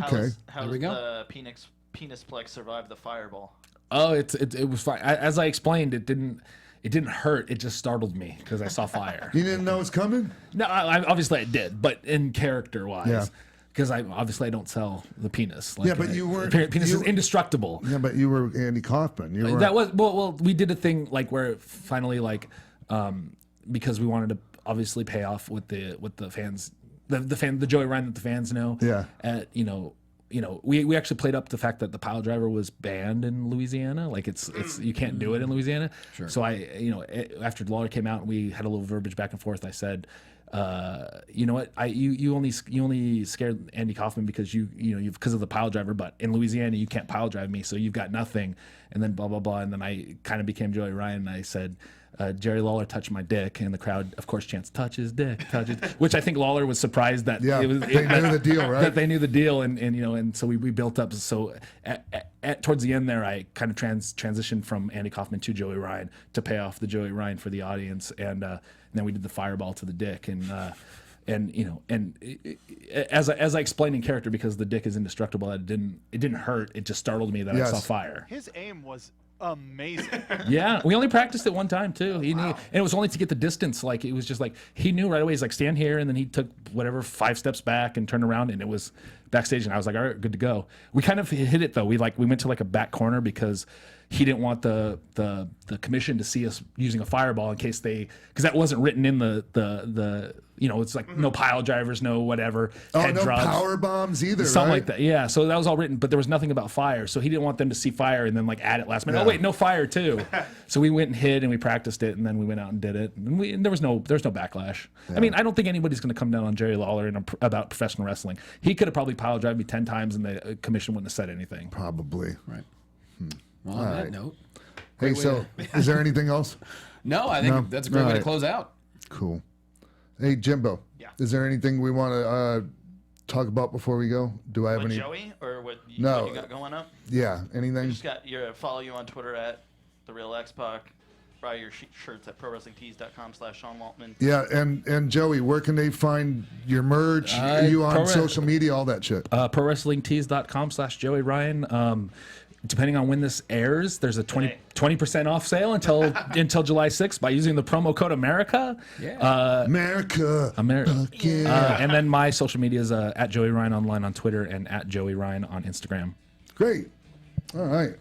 C: Okay.
H: How
D: There we
H: does
D: go.
H: the penisplex survive the fireball?
G: Oh, it was fine. As I explained, it didn't hurt. It just startled me because I saw fire.
C: You didn't know it was coming?
G: No, obviously I did, but in character wise.
C: Yeah.
G: Because I don't sell the penis. Like,
C: Yeah, but you weren't-
G: Penis is
C: you-
G: indestructible.
C: Yeah, but you were Andy Kaufman. You were.
G: That was well. We did a thing like where finally because we wanted to obviously pay off with the fans, the Joey Ryan that the fans know.
C: Yeah.
G: We actually played up the fact that the pile driver was banned in Louisiana. Like it's you can't do it in Louisiana. Sure. So after Lawler came out, we had a little verbiage back and forth. I said, you know what? You only scared Andy Kaufman because because of the pile driver, but in Louisiana you can't pile drive me, so you've got nothing. And then blah blah blah. And then I kind of became Joey Ryan. And I said, Jerry Lawler touched my dick, and the crowd, of course, chants "touch his dick," which I think Lawler was surprised that
C: Yeah, they knew the deal, right?
G: That they knew the deal, and so we built up. So towards the end there, I kind of transitioned from Andy Kaufman to Joey Ryan to pay off the Joey Ryan for the audience, and then we did the fireball to the dick, and as I explained in character, because the dick is indestructible, it didn't hurt. It just startled me that I saw fire.
I: His aim was amazing.
G: Yeah, we only practiced it one time too. And it was only to get the distance. Like it was just like he knew right away. He's like, stand here, and then he took 5 steps back and turned around, and it was backstage. And I was like, all right, good to go. We kind of hit it though. We went to like a back corner because he didn't want the commission to see us using a fireball in case because that wasn't written in the it's like no pile drivers, no whatever. Head
C: no
G: drugs,
C: power bombs either.
G: something
C: right?
G: like that. Yeah, so that was all written, but there was nothing about fire. So he didn't want them to see fire and then like add it last minute.
C: Yeah.
G: Oh wait, no fire too. So we went and hid and we practiced it, and then we went out and did it. And there was no backlash. I mean, I don't think anybody's going to come down on Jerry Lawler about professional wrestling. He could have probably pile drived me 10 times, and the commission wouldn't have said anything.
C: Probably.
D: Right. Well, on that note.
C: Hey, so is there anything else?
D: No, I think that's a great way to close out.
C: Cool. Hey, Jimbo.
E: Yeah.
C: Is there anything we want to talk about before we go? Do I have any?
H: Joey or what you got going up?
C: Yeah. Anything?
H: Just got follow you on Twitter at The Real X-Pac. Buy your shirts at prowrestlingtees.com/Sean Waltman.
C: Yeah, and Joey, where can they find your merch? You on social media, all that shit?
G: prowrestlingtees.com/Joey Ryan. Depending on when this airs, there's a 20% off sale until July 6th by using the promo code America.
C: Yeah. America. Yeah.
G: And then my social media is at Joey Ryan online on Twitter and at Joey Ryan on Instagram.
C: Great. All right.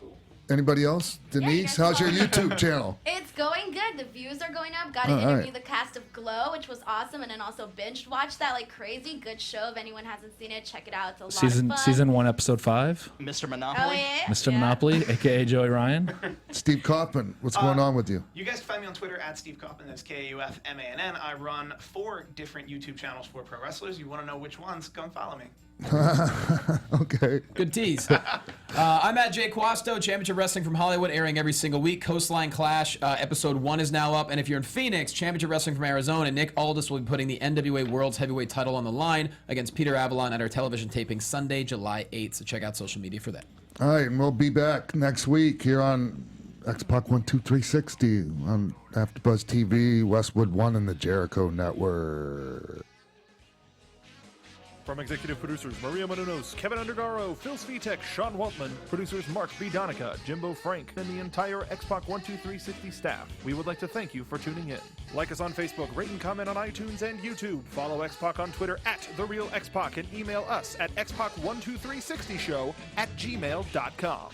C: Anybody else? Denise, how's your YouTube channel?
F: It's going good. The views are going up. Got to interview the cast of Glow, which was awesome, and then also binge watch that like crazy. Good show. If anyone hasn't seen it, check it out. It's a lot of fun.
G: Season 1, episode 5.
H: Mr. Monopoly.
F: Oh yeah.
G: Mr. Monopoly, aka Joey Ryan.
C: Steve Kaufmann, what's going on with you?
E: You guys can find me on Twitter at Steve Kaufmann. That's KAUFMANN. I run 4 different YouTube channels for pro wrestlers. You want to know which ones? Go and follow me.
C: Okay.
D: Good tease. I'm at Jay Quasto, Championship Wrestling from Hollywood, airing every single week. Coastline Clash, episode 1 is now up. And if you're in Phoenix, Championship Wrestling from Arizona, Nick Aldis will be putting the NWA World's Heavyweight title on the line against Peter Avalon at our television taping Sunday, July 8th. So check out social media for that.
C: All right, and we'll be back next week here on X-Pac 12360 on AfterBuzz TV, Westwood One, and the Jericho Network.
A: From executive producers Maria Menounos, Kevin Undergaro, Phil Svitek, Sean Waltman, producers Mark B. Donica, Jimbo Frank, and the entire X-Pac 12360 staff, we would like to thank you for tuning in. Like us on Facebook, rate and comment on iTunes and YouTube. Follow X-Pac on Twitter at TheRealXpac and email us at xpac12360show@gmail.com.